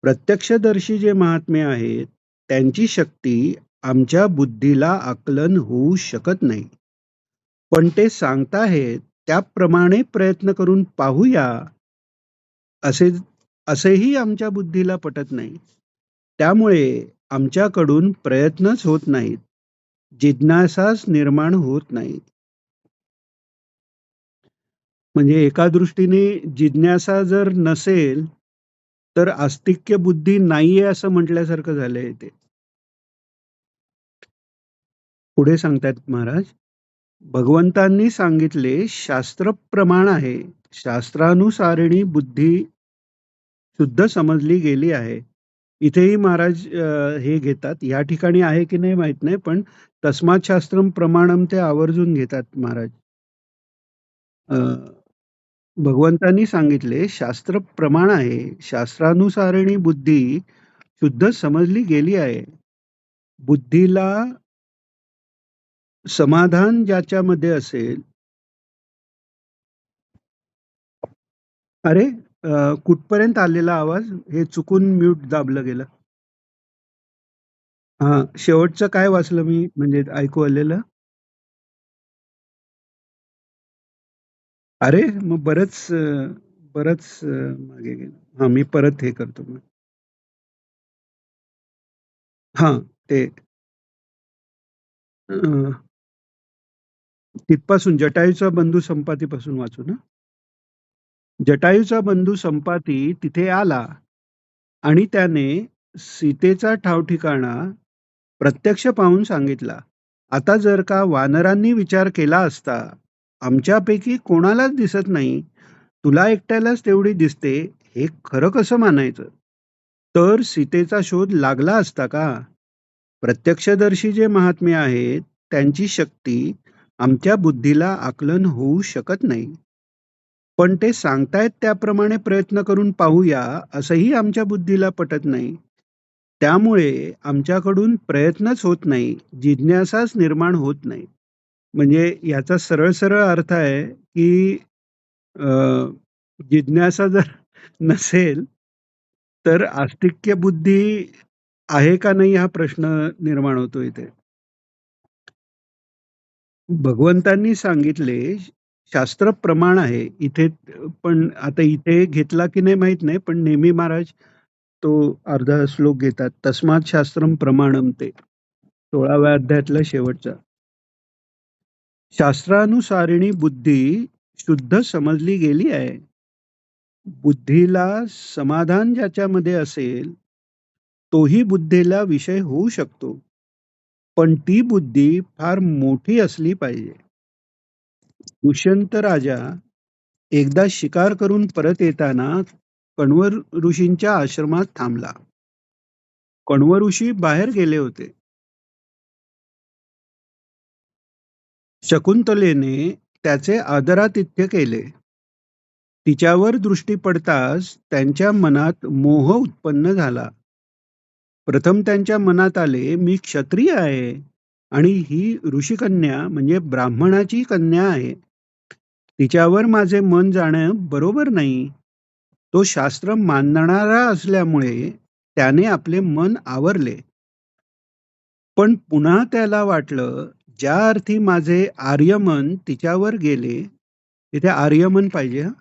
प्रत्यक्षदर्शी जे महात्मे आहेत, त्यांची शक्ती आमच्या बुद्धीला आकलन होऊ शकत नाही. पण ते सांगताहेत त्याप्रमाणे प्रयत्न करून पाहूया, असे असेही आमच्या बुद्धीला पटत नाही. त्यामुळे आमच्याकडून प्रयत्नच होत नाहीत. जिज्ञासाच निर्माण होत नाही. म्हणजे एका दृष्टीने जिज्ञासा जर नसेल, तर आस्तिक्य बुद्धी नाहीये असं म्हटल्यासारखं झालंय ते. पुढे सांगतायत महाराज, भगवंतांनी सांगितले शास्त्र प्रमाण आहे. शास्त्रानुसारिणी बुद्धी शुद्ध समजली गेली आहे. इथेही महाराज हे घेतात. या ठिकाणी आहे की नाही माहित नाही, पण तस्मात् शास्त्रम प्रमाणम ते आवर्जून घेतात महाराज. अ, भगवंतांनी सांगितले शास्त्र प्रमाण आहे. शास्त्रानुसारिणी बुद्धी शुद्ध समजली गेली आहे. बुद्धीला समाधान ज्याच्यामध्ये असेल. अरे, कुठपर्यंत आलेला आवाज? हे चुकून म्यूट दाबलं गेलं. हां, शेवटचं काय वाचलं मी म्हणजे ऐकू आलेलं? अरे, मग बरंच मागे गेलं. हां, मी परत हे करतो मग. हां, ते अ, तिथपासून जटायूचा बंधू संपातीपासून वाचू ना? जटायूचा बंधू संपाती तिथे आला आणि त्याने सीतेचा ठाव-ठिकाणा प्रत्यक्ष पाहून सांगितला. आता जर का वानरांनी विचार केला असता, आमच्यापैकी कोणालाच दिसत नाही, तुला एकट्यालाच तेवढी दिसते, हे खरं कसं मानायचं? तर सीतेचा शोध लागला असता का? प्रत्यक्षदर्शी जे महात्मे आहेत, त्यांची शक्ती आमच्या बुद्धीला आकलन होऊ शकत नाही. पण ते सांगतायत त्याप्रमाणे प्रयत्न करून पाहूया, असंही आमच्या बुद्धीला पटत नाही. त्यामुळे आमच्याकडून प्रयत्नच होत नाही, जिज्ञासाच निर्माण होत नाही. म्हणजे याचा सरळ सरळ अर्थ आहे, की अ, जिज्ञासा जर नसेल, तर आस्तिक्य बुद्धी आहे का नाही हा प्रश्न निर्माण होतो इथे. भगवंतांनी सांगितले, शास्त्र प्रमाण आहे. इथे पण आता इथे घेतला की नाही माहित नाही, पण नेहमी महाराज तो अर्धा श्लोक घेतात. तस्मात् शास्त्रम प्रमाणम ते. 16व्या अध्यायातला शेवटचा. शास्त्रानुसारिणी बुद्धी शुद्ध समजली गेली आहे. बुद्धीला समाधान ज्याच्यामध्ये असेल, तोही बुद्धीला विषय होऊ शकतो. पण ती बुद्धी फार मोठी असली पाहिजे. दुष्यंत राजा एकदा शिकार करून परत येताना कण्व ऋषींच्या आश्रमात थांबला. कण्व ऋषी बाहेर गेले होते. शकुंतलेने त्याचे आदरातिथ्य केले. तिच्यावर दृष्टी पडताच त्यांच्या मनात मोह उत्पन्न झाला. प्रथम त्यांच्या मनात आले, मी क्षत्रिय आहे आणि ही ऋषिकन्या म्हणजे ब्राह्मणाची कन्या आहे. तिच्यावर माझे मन जाणं बरोबर नाही. तो शास्त्र मानणारा असल्यामुळे त्याने आपले मन आवरले. पण पुन्हा त्याला वाटलं, ज्या अर्थी माझे आर्यमन तिच्यावर गेले, इथे आर्यमन पाहिजे हं.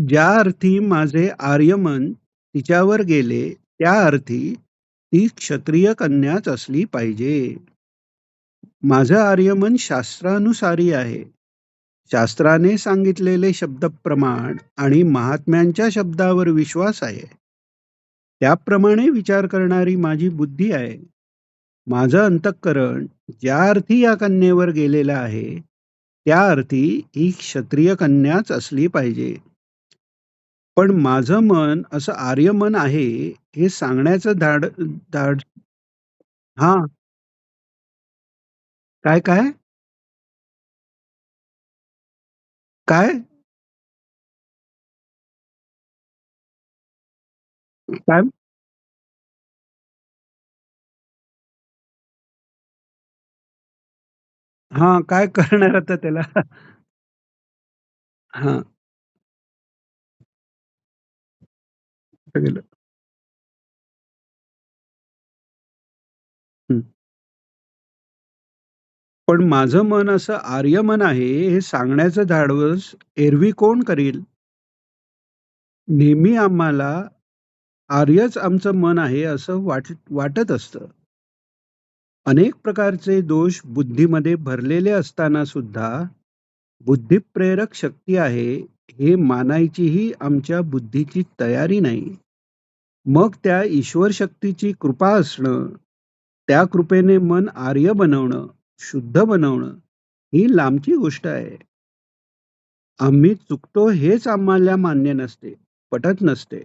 ज्या अर्थी माझे आर्यमन तिच्यावर गेले, त्या अर्थी ती क्षत्रिय कन्याच असली पाहिजे. माझं आर्यमन शास्त्रानुसारी आहे. शास्त्राने सांगितलेले शब्द प्रमाण आणि महात्म्यांच्या शब्दावर विश्वास आहे. त्याप्रमाणे विचार करणारी माझी बुद्धी आहे. माझं अंतःकरण ज्या अर्थी या कन्येवर गेलेलं आहे, त्या अर्थी ही क्षत्रिय कन्याच असली पाहिजे. पण माझं मन असं आर्यमन आहे, हे सांगण्याचं धाड धाड हा. काय काय काय काय हा, काय करणार आता त्याला? हा, कुठं गेलं? हं. पण माझं मन असं आर्यमन आहे, हे सांगण्याचं धाडस एरवी कोण करील? नेहमी आम्हाला आर्यच आमचं मन आहे असं वाटत असतं. अनेक प्रकारचे दोष बुद्धीमध्ये भरलेले असताना सुद्धा बुद्धिप्रेरक शक्ती आहे, हे मानायचीही आमच्या बुद्धीची तयारी नाही. मग त्या ईश्वर शक्तीची कृपा असणं, त्या कृपेने मन आर्य बनवणं, शुद्ध बनवणं, ही लांबची गोष्ट आहे. आम्ही चुकतो हेच आम्हाला मान्य नसते, पटत नसते.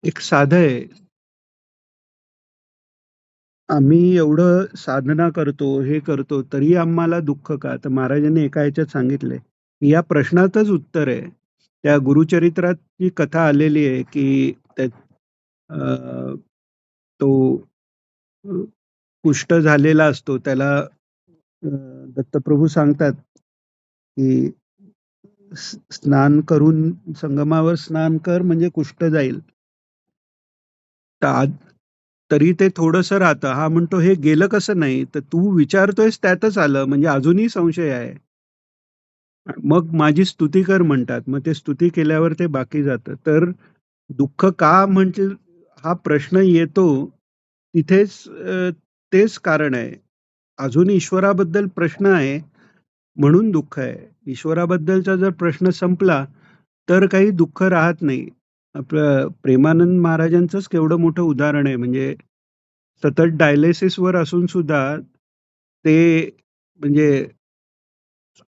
एक साधं आहे. आम्ही एवढं साधना करतो, हे करतो, तरी आम्हाला दुःख का? तर महाराजांनी एका ह्याच्यात सांगितलंय. या प्रश्नातच उत्तर आहे. त्या गुरुचरित्रात जी कथा आलेली आहे, की अ, तो अ, कुष्ठ झालेला असतो. त्याला दत्तप्रभू सांगतात, की स्नान करून संगमावर स्नान कर म्हणजे कुष्ठ जाईल. तर तरी ते थोडंसं राहतं. हा म्हणतो हे गेलं कसं नाही? तर तू विचारतोयस त्यातच आलं म्हणजे अजूनही संशय आहे. मग माझी स्तुती कर म्हणतात. मग ते स्तुती केल्यावर ते बाकी जातं. तर दुःख का म्हणजे हा प्रश्न येतो तिथेच तेच कारण आहे. अजून ईश्वराबद्दल प्रश्न आहे म्हणून दुःख आहे. ईश्वराबद्दलचा जर प्रश्न संपला तर काही दुःख राहत नाही. आपलं प्रेमानंद महाराजांचंच केवढं मोठं उदाहरण आहे. म्हणजे सतत डायलिसिसवर असून सुद्धा ते म्हणजे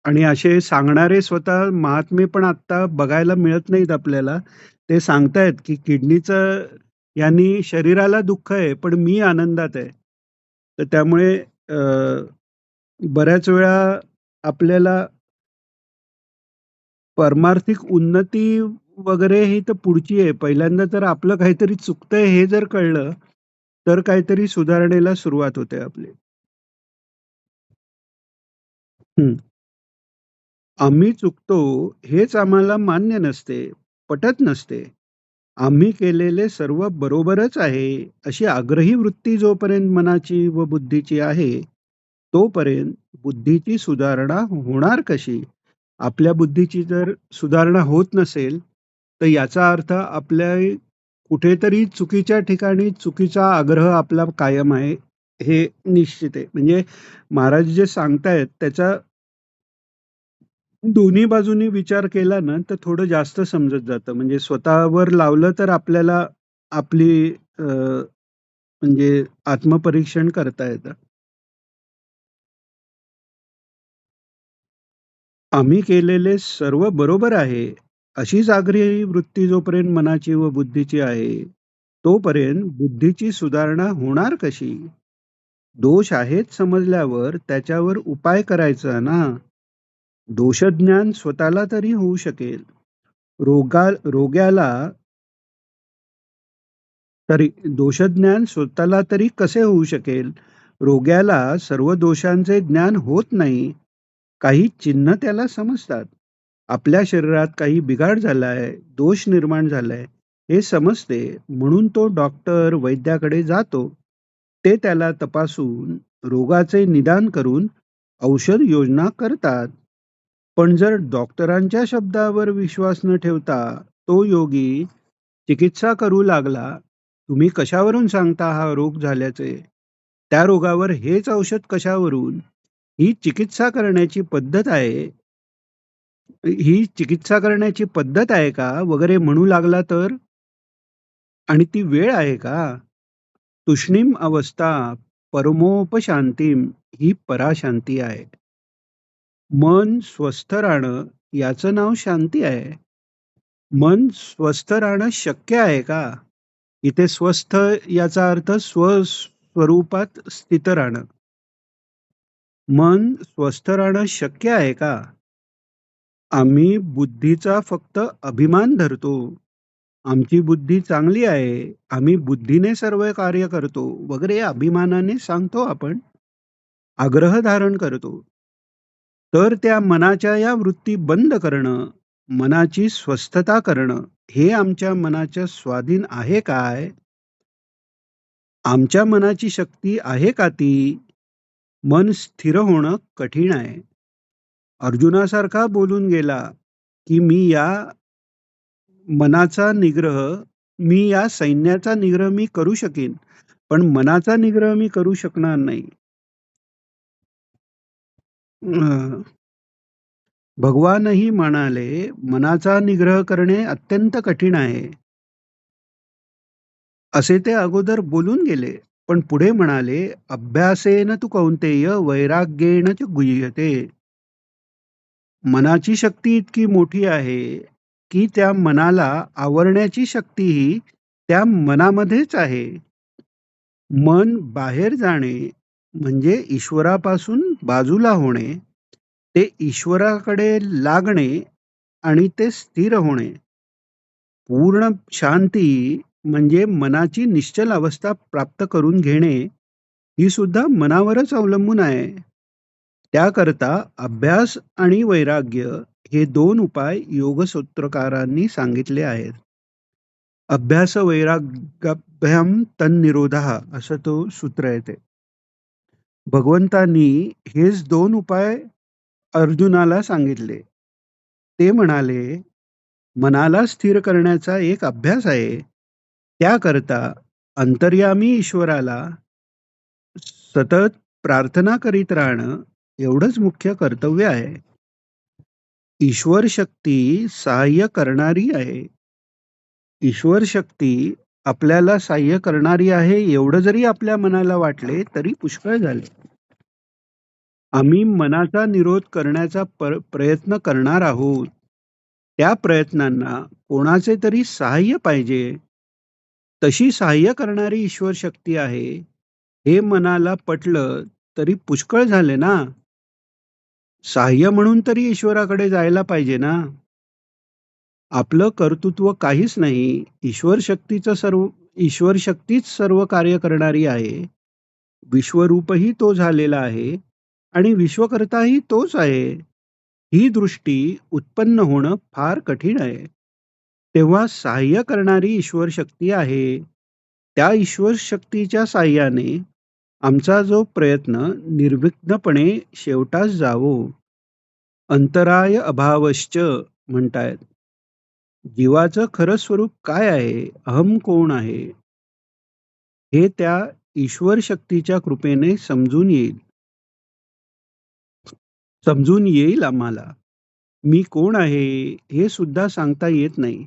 आणि असे सांगणारे स्वतः महात्मे पण आता बघायला मिळत नाहीत आपल्याला. ते सांगतायत, की किडनीचं यांनी शरीराला दुःख आहे, पण मी आनंदात आहे. तर त्यामुळे अ, बऱ्याच वेळा आपल्याला परमार्थिक उन्नती वगैरे ही तर पुढची आहे. पहिल्यांदा तर आपलं काहीतरी चुकतंय हे जर कळलं, तर काहीतरी सुधारणेला सुरुवात होते आपली. हं. आम्ही चुकतो हेच आम्हाला मान्य नसते, पटत नसते. आम्ही केलेले सर्व बरोबरच आहे, अशी आग्रही वृत्ती जोपर्यंत मनाची व बुद्धीची आहे, तोपर्यंत बुद्धीची सुधारणा होणार कशी? आपल्या बुद्धीची जर सुधारणा होत नसेल, तर याचा अर्थ आपल्या कुठेतरी चुकीच्या ठिकाणी चुकीचा आग्रह आपला कायम आहे, हे निश्चित आहे. म्हणजे महाराज जे सांगतायत त्याचा दोन्ही बाजूनी विचार केला ना, तर थोडं जास्त समजत जातं. म्हणजे स्वतःवर लावलं तर आपल्याला आपली म्हणजे आत्मपरीक्षण करता येतं. आम्ही केलेले सर्व बरोबर आहे, अशीच आग्रही वृत्ती जोपर्यंत मनाची व बुद्धीची आहे, तोपर्यंत बुद्धीची सुधारणा होणार कशी? दोष आहेत समजल्यावर त्याच्यावर उपाय करायचा ना. दोषज्ञान स्वतःला तरी होऊ शकेल. रोग्याला तरी दोषज्ञान स्वतःला तरी कसे होऊ शकेल? रोग्याला सर्व दोषांचे ज्ञान होत नाही. काही चिन्ह त्याला समजतात. आपल्या शरीरात काही बिघाड झालाय, दोष निर्माण झालाय, हे समजते. म्हणून तो डॉक्टर, वैद्याकडे जातो. ते त्याला तपासून रोगाचे निदान करून औषध योजना करतात. पण जर डॉक्टरांच्या शब्दावर विश्वास न ठेवता तो योगी चिकित्सा करू लागला, तुम्ही कशावरून सांगता हा रोग झाल्याचे? त्या रोगावर हेच औषध कशावरून? ही चिकित्सा करण्याची पद्धत आहे. ही चिकित्सा करण्याची पद्धत आहे का? वगैरे म्हणू लागला तर? आणि ती वेळ आहे का? तुष्णीम अवस्था परमोपशांतीम ही पराशांती आहे. मन स्वस्थ राहणं याचं नाव शांती आहे. मन स्वस्थ राहणं शक्य आहे का? इथे स्वस्थ याचा अर्थ स्वस्वरूपात स्थित राहणं. मन स्वस्थ राहणं शक्य आहे का? आम्ही बुद्धीचा फक्त अभिमान धरतो. आमची बुद्धी चांगली आहे. आम्ही बुद्धीने सर्व कार्य करतो वगैरे अभिमानाने सांगतो आपण. आग्रह धारण करतो. तर त्या मनाच्या या वृत्ती बंद करणं, मनाची स्वस्थता करणं, हे आमच्या मनाच्या स्वाधीन आहे काय? आमच्या मनाची शक्ती आहे का ती? मन स्थिर होणं कठीण आहे. अर्जुनासारखा बोलून गेला, की मनाचा निग्रह मी या सैन्याचा निग्रह मी करू शकीन, पण मनाचा निग्रह मी करू शकणार नाही. अं, भगवानही म्हणाले, मनाचा निग्रह करणे अत्यंत कठीण आहे. असे ते अगोदर बोलून गेले. पण पुढे म्हणाले, अभ्यासेन तु कौंतेय वैराग्येण च गुह्यते. मनाची शक्ती इतकी मोठी आहे, की त्या मनाला आवरण्याची शक्तीही त्या मनामध्येच आहे. मन बाहेर जाणे म्हणजे ईश्वरापासून बाजूला होणे, ते ईश्वराकडे लागणे आणि ते स्थिर होणे. पूर्ण शांती म्हणजे मनाची निश्चल अवस्था प्राप्त करून घेणे, ही सुद्धा मनावरच अवलंबून आहे. त्याकरता अभ्यास आणि वैराग्य हे दोन उपाय योगसूत्रकारांनी सांगितले आहेत. अभ्यास वैराग्याभ्याम तन्निरोधः असं तो सूत्र आहे ते. भगवंतांनी हेच दोन उपाय अर्जुनाला सांगितले. ते म्हणाले, मनाला स्थिर करण्याचा एक अभ्यास आहे. त्याकरता अंतर्यामी ईश्वराला सतत प्रार्थना करीत राहणं एवढंच मुख्य कर्तव्य आहे. ईश्वर शक्ती सहाय्य करणारी आहे. ईश्वर शक्ती आपल्याला सहाय्य करणारी आहे एवढं जरी आपल्या मनाला वाटले तरी पुष्कळ झाले. आम्ही मनाचा निरोध करण्याचा प्रयत्न करणार आहोत. त्या प्रयत्नांना कोणाचे तरी सहाय्य पाहिजे. तशी सहाय्य करणारी ईश्वर शक्ती आहे, हे मनाला पटलं तरी पुष्कळ झाले ना. सहाय्य म्हणून तरी ईश्वराकडे जायला पाहिजे ना. आपलं कर्तृत्व काहीच नाही. ईश्वर शक्तीच सर्व कार्य करणारी आहे. विश्वरूपही तो झालेला आहे आणि विश्वकर्ताही तोच आहे. ही दृष्टी उत्पन्न होणं फार कठीण आहे. तेव्हा सहाय्य करणारी ईश्वर शक्ती आहे. त्या ईश्वर शक्तीच्या साह्याने आमचा जो प्रयत्न निर्विघ्नपणे शेवटास जावो. अंतराय अभावश्च म्हणतायत. जीवाचं खरं स्वरूप काय आहे, अहम कोण आहे, हे त्या ईश्वर शक्तीच्या कृपेने समजून येईल आम्हाला. मी कोण आहे हे सुद्धा सांगता येत नाही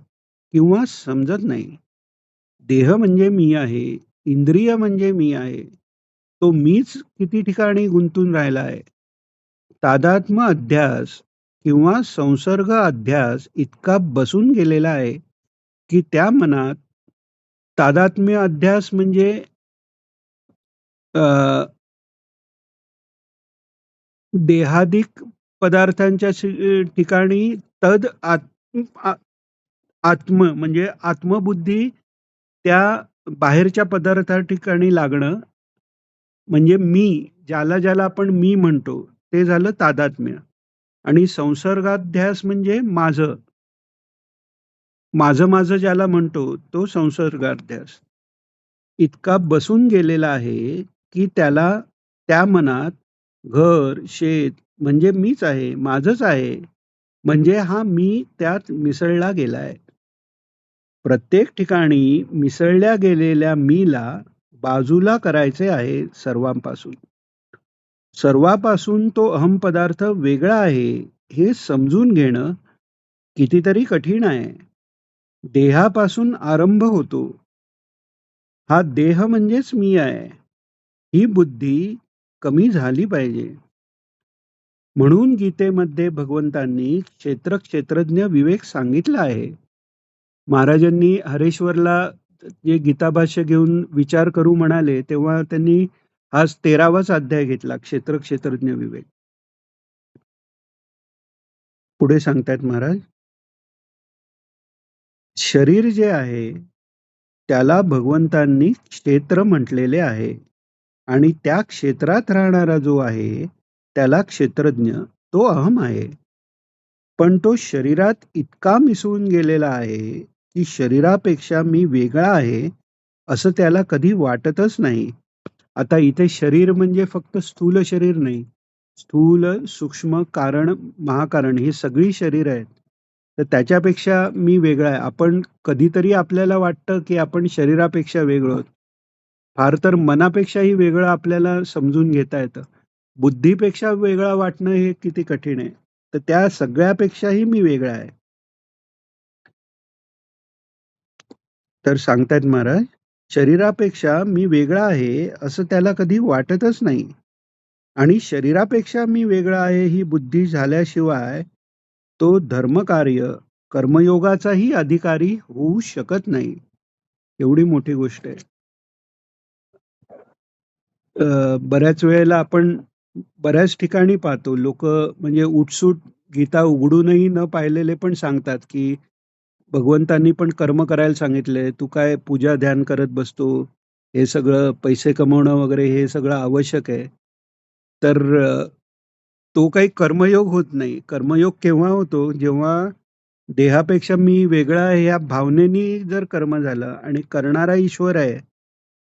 किंवा समजत नाही. देह म्हणजे मी आहे, इंद्रिय म्हणजे मी आहे. तो मीच किती ठिकाणी गुंतून राहिला आहे. तादात्म्य अध्यास किंवा संसर्ग अध्यास इतका बसून गेलेला आहे की त्या मनात तादात्म्य अध्यास म्हणजे अ, देहादिक पदार्थांच्या ठिकाणी तद आत्म म्हणजे आत्मबुद्धी त्या बाहेरच्या पदार्था ठिकाणी लागणं म्हणजे मी, ज्याला ज्याला आपण मी म्हणतो ते झालं तादात्म्य. आणि संसर्गाध्यास म्हणजे माझं माझं माझं ज्याला म्हणतो तो संसर्गाध्यास इतका बसून गेलेला आहे की त्याला त्या मनात घर शेत म्हणजे मीच आहे, माझंच आहे, म्हणजे हा मी त्यात मिसळला गेलाय. प्रत्येक ठिकाणी मिसळल्या गेलेल्या मीला बाजूला करायचे आहे सर्वांपासून. सर्वापासून तो अहम पदार्थ वेगळा आहे हे समजून घेणं कितीतरी कठीण आहे. देहापासून आरंभ होतो. हा देह म्हणजेच मी आहे. ही बुद्धी कमी झाली पाहिजे. म्हणून गीतेमध्ये भगवंतांनी क्षेत्रज्ञ विवेक सांगितला आहे. महाराजांनी हरेश्वरला जे गीताभाष्य घेऊन विचार करू म्हणाले तेव्हा त्यांनी हा 13वाच अध्याय घेतला, क्षेत्रज्ञ विवेक. पुढे सांगतायत महाराज, शरीर जे आहे त्याला भगवंतांनी क्षेत्र म्हटलेले आहे आणि त्या क्षेत्रात राहणारा जो आहे त्याला क्षेत्रज्ञ, तो अहम आहे. पण तो शरीरात इतका मिसळून गेलेला आहे की शरीरापेक्षा मी वेगळा आहे असं त्याला कधी वाटतच नाही. आता इथे शरीर म्हणजे फक्त स्थूल शरीर नाही. स्थूल, सूक्ष्म, कारण, महाकारण ही सगळी शरीर आहेत. तर त्याच्यापेक्षा मी वेगळा आहे. आपण कधीतरी आपल्याला वाटतं की आपण शरीरापेक्षा वेगळं आहोत. फार तर मनापेक्षाही वेगळं आपल्याला समजून घेता येतं. बुद्धीपेक्षा वेगळा वाटणं हे किती कठीण आहे. तर त्या सगळ्यापेक्षाही मी वेगळा आहे. तर सांगतायत महाराज, शरीरापेक्षा मी वेगळा आहे असं त्याला कधी वाटतच नाही. आणि शरीरापेक्षा मी वेगळा आहे ही बुद्धी झाल्याशिवाय तो धर्मकार्य, कर्मयोगाचाही अधिकारी होऊ शकत नाही. एवढी मोठी गोष्ट आहे. बऱ्याच वेळेला आपण बऱ्याच ठिकाणी पाहतो लोक म्हणजे उठसूट गीता उघडूनही न पाहिलेले पण सांगतात की भगवंतांनी पण कर्म करायला सांगितलंय, तू काय पूजा ध्यान करत बसतो, हे सगळं पैसे कमवणं वगैरे हे सगळं आवश्यक आहे. तर तो काही कर्मयोग होत नाही. कर्मयोग केव्हा होतो, जेव्हा देहापेक्षा मी वेगळा आहे या भावनेनी जर कर्म झालं आणि करणारा ईश्वर आहे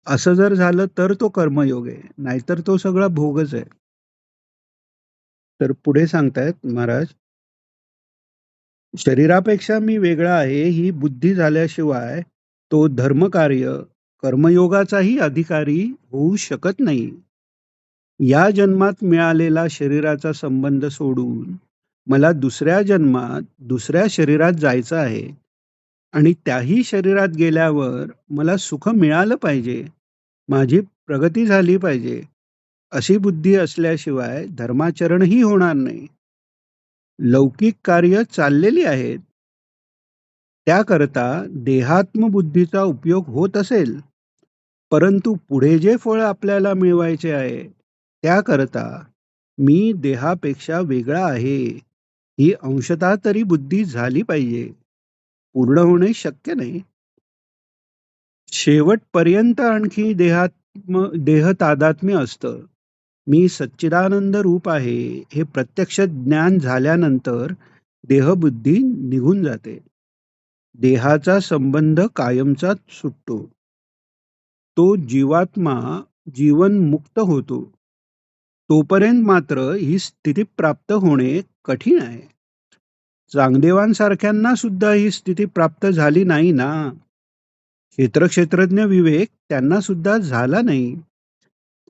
असं जर झालं तर तो कर्मयोग आहे, नाहीतर तो सगळा भोगच आहे. तर पुढे सांगतायत महाराज, शरीरापेक्षा मी वेगळा आहे ही बुद्धी झाल्याशिवाय तो धर्मकार्य, कर्मयोगाचाही अधिकारी होऊ शकत नाही. या जन्मात मिळालेला शरीराचा संबंध सोडून मला दुसऱ्या जन्मात दुसऱ्या शरीरात जायचं आहे आणि त्याही शरीरात गेल्यावर मला सुख मिळालं पाहिजे, माझी प्रगती झाली पाहिजे. अशी बुद्धी असल्याशिवाय धर्माचरणही होणार नाही. लौकिक कार्य चाललेली आहेत. त्याकरता देहात्मबुद्धीचा उपयोग होत असेल, परंतु पुढे जे फळ आपल्याला मिळवायचे आहे, त्याकरता मी देहापेक्षा वेगळा आहे, ही अंशतः तरी बुद्धी झाली पाहिजे. पूर्ण होणे शक्य नाही. शेवटपर्यंत आणखी देह तादात्म्य असतं. मी सच्चिदानंद रूप आहे, हे प्रत्यक्ष ज्ञान झाल्यानंतर देहबुद्धी निघून जाते. देहाचा संबंध कायमचा सुटतो. तो जीवात्मा जीवन मुक्त होतो. तोपर्यंत मात्र ही स्थिती प्राप्त होणे कठीण आहे. चांगदेवांसारख्यांना सुद्धा ही स्थिती प्राप्त झाली नाही ना. क्षेत्रज्ञ विवेक त्यांना सुद्धा झाला नाही.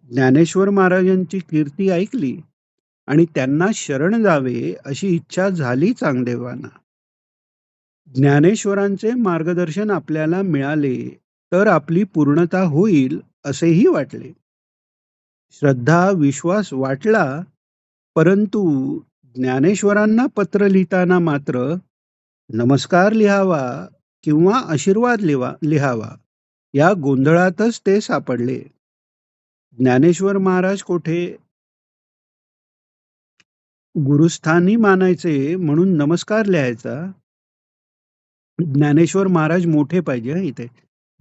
ज्ञानेश्वर महाराजांची कीर्ती ऐकली आणि त्यांना शरण जावे अशी इच्छा झाली चांगदेवांना. ज्ञानेश्वरांचे मार्गदर्शन आपल्याला मिळाले तर आपली पूर्णता होईल असेही वाटले. श्रद्धा विश्वास वाटला, परंतु ज्ञानेश्वरांना पत्र लिहिताना मात्र नमस्कार लिहावा किंवा आशीर्वाद लिहावा या गोंधळातच ते सापडले. ज्ञानेश्वर महाराज कोठे गुरुस्थानी मानायचे म्हणून नमस्कार लिहायचा. ज्ञानेश्वर महाराज मोठे पाहिजे इथे.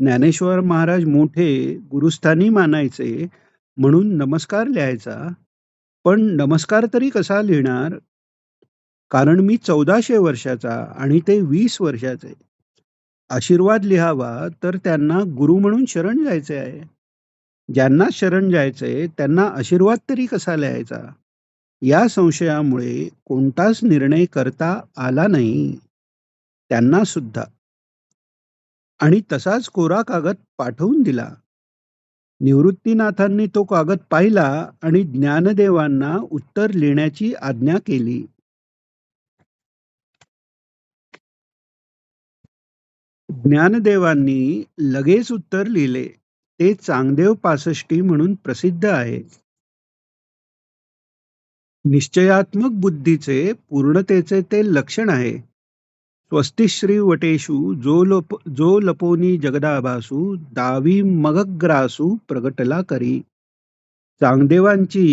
ज्ञानेश्वर महाराज मोठे गुरुस्थानी मानायचे म्हणून नमस्कार लिहायचा. पण नमस्कार तरी कसा लिहिणार? कारण मी 1400 वर्षाचा आणि ते 20 वर्षाचे. आशीर्वाद लिहावा तर त्यांना गुरु म्हणून शरण जायचे आहे. ज्यांना शरण जायचे त्यांना आशीर्वाद तरी कसा लिहायचा? या संशयामुळे कोणताच निर्णय करता आला नाही त्यांना सुद्धा. आणि तसाच कोरा कागद पाठवून दिला. निवृत्तीनाथांनी तो कागद पाहिला आणि ज्ञानदेवांना उत्तर लिहिण्याची आज्ञा केली. ज्ञानदेवांनी लगेच उत्तर लिहिले. ते चांगदेव 65 म्हणून प्रसिद्ध आहे. निश्चयात्मक बुद्धीचे पूर्णतेचे ते लक्षण आहे. स्वस्तिश्री वटेषु जो लपोनी जगदाभासू दावी मगग्रासू प्रगटला करी. चांगदेवांची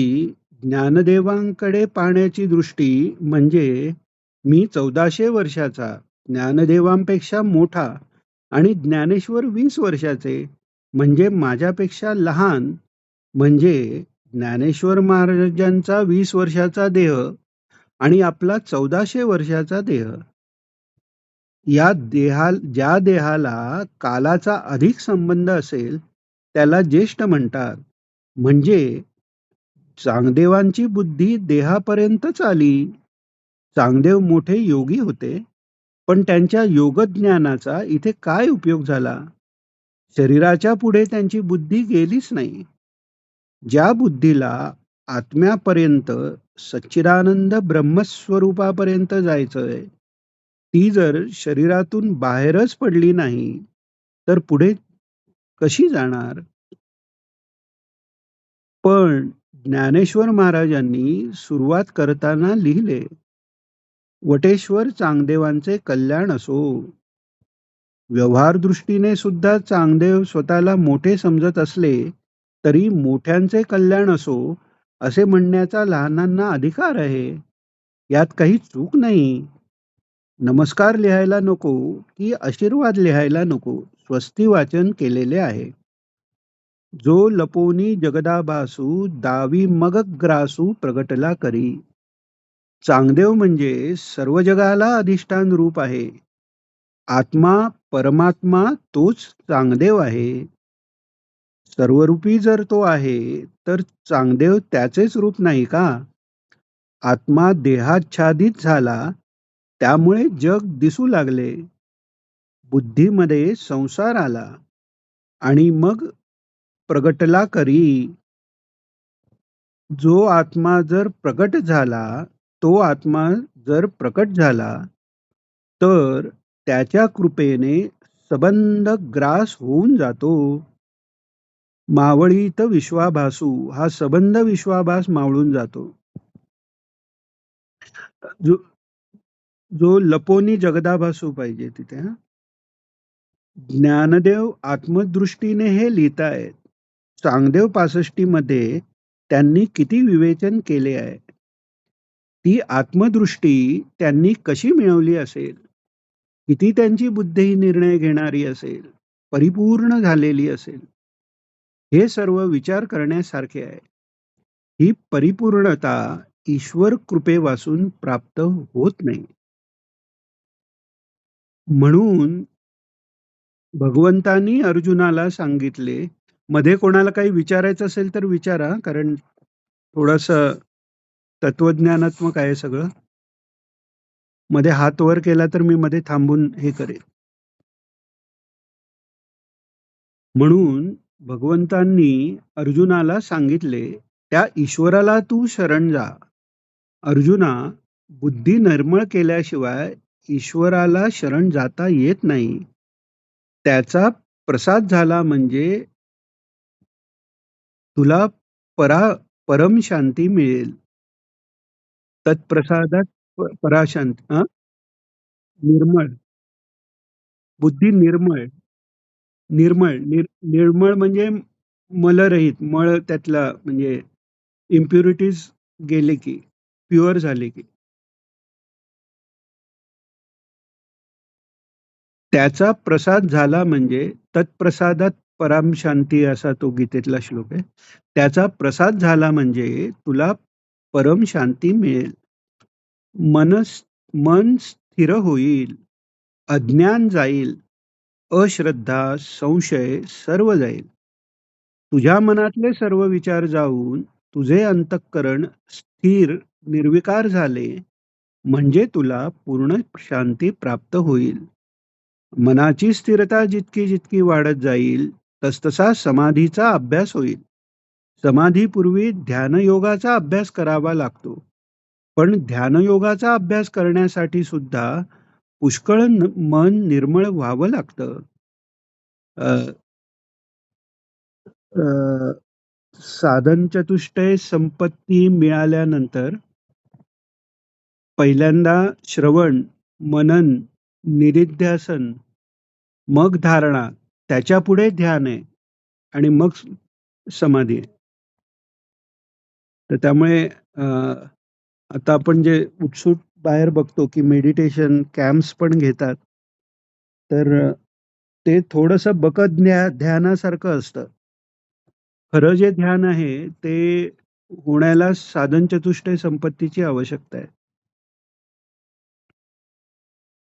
ज्ञानदेवांकडे पाहण्याची दृष्टी म्हणजे मी 1400 वर्षाचा, ज्ञानदेवांपेक्षा मोठा आणि ज्ञानेश्वर 20 वर्षाचे म्हणजे माझ्यापेक्षा लहान, म्हणजे ज्ञानेश्वर महाराजांचा 20 वर्षाचा देह आणि आपला 1400 वर्षाचा देह. ज्या देहाला कालाचा अधिक संबंध असेल त्याला ज्येष्ठ म्हणतात. म्हणजे चांगदेवांची बुद्धी देहापर्यंतच आली. चांगदेव मोठे योगी होते, पण त्यांच्या योगज्ञानाचा इथे काय उपयोग झाला? शरीराच्या पुढे त्यांची बुद्धी गेलीच नाही. ज्या बुद्धीला आत्म्यापर्यंत सच्चिदानंद ब्रह्मस्वरूपापर्यंत जायचंय, ती जर शरीरातून बाहेरच पडली नाही तर पुढे कशी जाणार? पण ज्ञानेश्वर महाराजांनी सुरुवात करताना लिहिले, वटेश्वर चांगदेवांचे कल्याण असो. व्यवहार दृष्टीने सुद्धा चांगदेव स्वतःला मोठे समजत असले तरी मोठ्यांचे कल्याण असो असे म्हणण्याचा लहानांना अधिकार आहे. यात काही चूक नाही. नमस्कार लिहायला नको की आशीर्वाद लिहायला नको, स्वस्ती वाचन केलेले आहे. जो लपोनी जगदाभासू दावी मगग्रासू प्रगटला करी. चांगदेव म्हणजे सर्व जगाला अधिष्ठान रूप आहे. आत्मा परमात्मा तोच चांगदेव आहे. सर्वरूपी जर तो आहे तर चांगदेव त्याचेच रूप नाही का? आत्मा देहाच्छादित झाला त्यामुळे जग दिसू लागले. बुद्धीमध्ये संसार आला आणि मग प्रगटला करी. जो आत्मा जर प्रकट झाला, तो आत्मा जर प्रकट झाला तर त्याच्या कृपेने सबंध ग्रास होऊन जातो. मावळीत विश्वाभासू हा सबंध विश्वाभास मावळून जातो. जो जो लपोनी जगदाभासू पाहिजे तिथे. हा ज्ञानदेव आत्मदृष्टीने हे लिहितायत. चांगदेव 65 मध्ये त्यांनी किती विवेचन केले आहे. ती आत्मदृष्टी त्यांनी कशी मिळवली असेल, किती त्यांची बुद्धी निर्णय घेणारी असेल, परिपूर्ण झालेली असेल, हे सर्व विचार करण्यासारखे आहे. ही परिपूर्णता ईश्वर कृपेवासून प्राप्त होत नाही. म्हणून भगवंतांनी अर्जुनाला सांगितले, मध्ये कोणाला काही विचारायचं असेल तर विचारा, कारण थोडस तत्वज्ञानात्मक आहे सगळं. मध्ये हात वर केला तर मी मध्ये थांबून हे करेन. म्हणून भगवंतांनी अर्जुनाला सांगितले, त्या ईश्वराला तू शरण जा. अर्जुना, बुद्धी निर्मळ केल्याशिवाय ईश्वराला शरण जाता येत नाही. त्याचा प्रसाद झाला म्हणजे तुला परा परम शांती मिळेल. तत्प्रसादात पराशांती. निर्मळ, बुद्धी निर्मळ. निर्मळ म्हणजे मलरहित, मळ त्यातला म्हणजे इम्प्युरिटीज गेले की, प्युअर झाले की. त्याचा प्रसाद झाला म्हणजे तत्प्रसादात परम शांती असा तो गीतेतला श्लोक आहे. त्याचा प्रसाद झाला म्हणजे तुला परम शांती मिळेल. मन स्थिर होईल, अज्ञान जाईल, अश्रद्धा संशय सर्व जाईल. तुझ्या मनातले सर्व विचार जाऊन तुझे अंतःकरण स्थिर निर्विकार झाले म्हणजे तुला पूर्ण शांती प्राप्त होईल. मनाची स्थिरता जितकी जितकी वाढत जाईल तसतसा समाधीचा अभ्यास होईल. समाधीपूर्वी ध्यानयोगाचा अभ्यास करावा लागतो. पण ध्यानयोगाचा अभ्यास करण्यासाठी सुद्धा पुष्कळ मन निर्मळ व्हावं लागतं. अ, अ, साधन चतुष्टय संपत्ती मिळाल्यानंतर पहिल्यांदा श्रवण, मनन, निदिध्यासन, मग धारणा, त्याच्या पुढे ध्यान आहे आणि मग समाधी आहे. तर त्यामुळे आता आपण जे उत्सुक बाहेर बघतो की मेडिटेशन कॅम्प्स पण घेतात, तर ते थोडस बकत ध्यानासारखं असतं. खरं जे ध्यान आहे ते होण्याला साधन चतुष्टय संपत्तीची आवश्यकता आहे.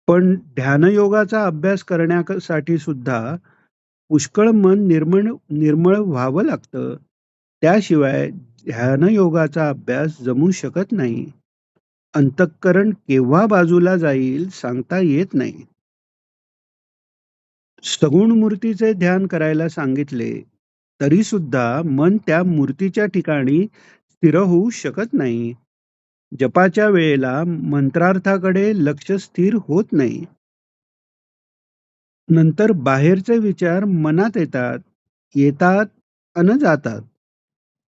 पण ध्यानयोगाचा अभ्यास करण्यासाठी सुद्धा पुष्कळ मन निर्मळ निर्मळ व्हावं लागतं. त्याशिवाय ध्यानयोगाचा अभ्यास जमू शकत नाही. अंतःकरण केव्हा बाजूला जाईल सांगता येत नाही. सगुण मूर्तीचे ध्यान करायला सांगितले तरी सुद्धा मन त्या मूर्तीच्या ठिकाणी स्थिर होऊ शकत नाही. जपाच्या वेळेला मंत्रार्थाकडे लक्ष स्थिर होत नाही. नंतर बाहेरचे विचार मनात येतात, येतात अन जातात.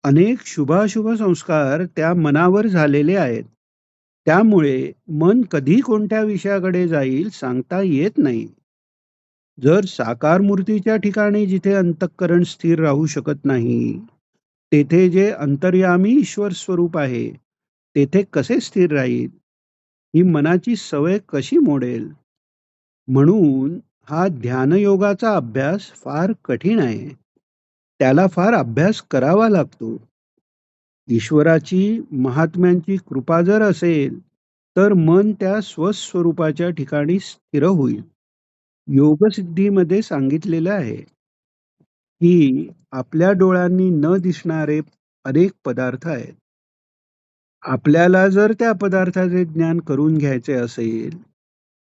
अनेक शुभाशुभ संस्कार त्या मनावर झालेले आहेत. त्यामुळे मन कधी कोणत्या विषयाकडे जाईल सांगता येत नाही. जर साकार मूर्तीच्या ठिकाणी जिथे अंतःकरण स्थिर राहू शकत नाही, तेथे जे अंतर्यामी ईश्वर स्वरूप आहे तेथे कसे स्थिर राहील? ही मनाची सवय कशी मोडेल? म्हणून हा ध्यानयोगाचा अभ्यास फार कठीण आहे. त्याला फार अभ्यास करावा लागतो. ईश्वराची महात्म्यांची कृपा जर असेल तर मन त्या स्वस्वरूपाच्या ठिकाणी स्थिर होईल. योगसिद्धीमध्ये सांगितलेलं आहे की आपल्या डोळ्यांनी न दिसणारे अनेक पदार्थ आहेत. आपल्याला जर त्या पदार्थाचे ज्ञान करून घ्यायचे असेल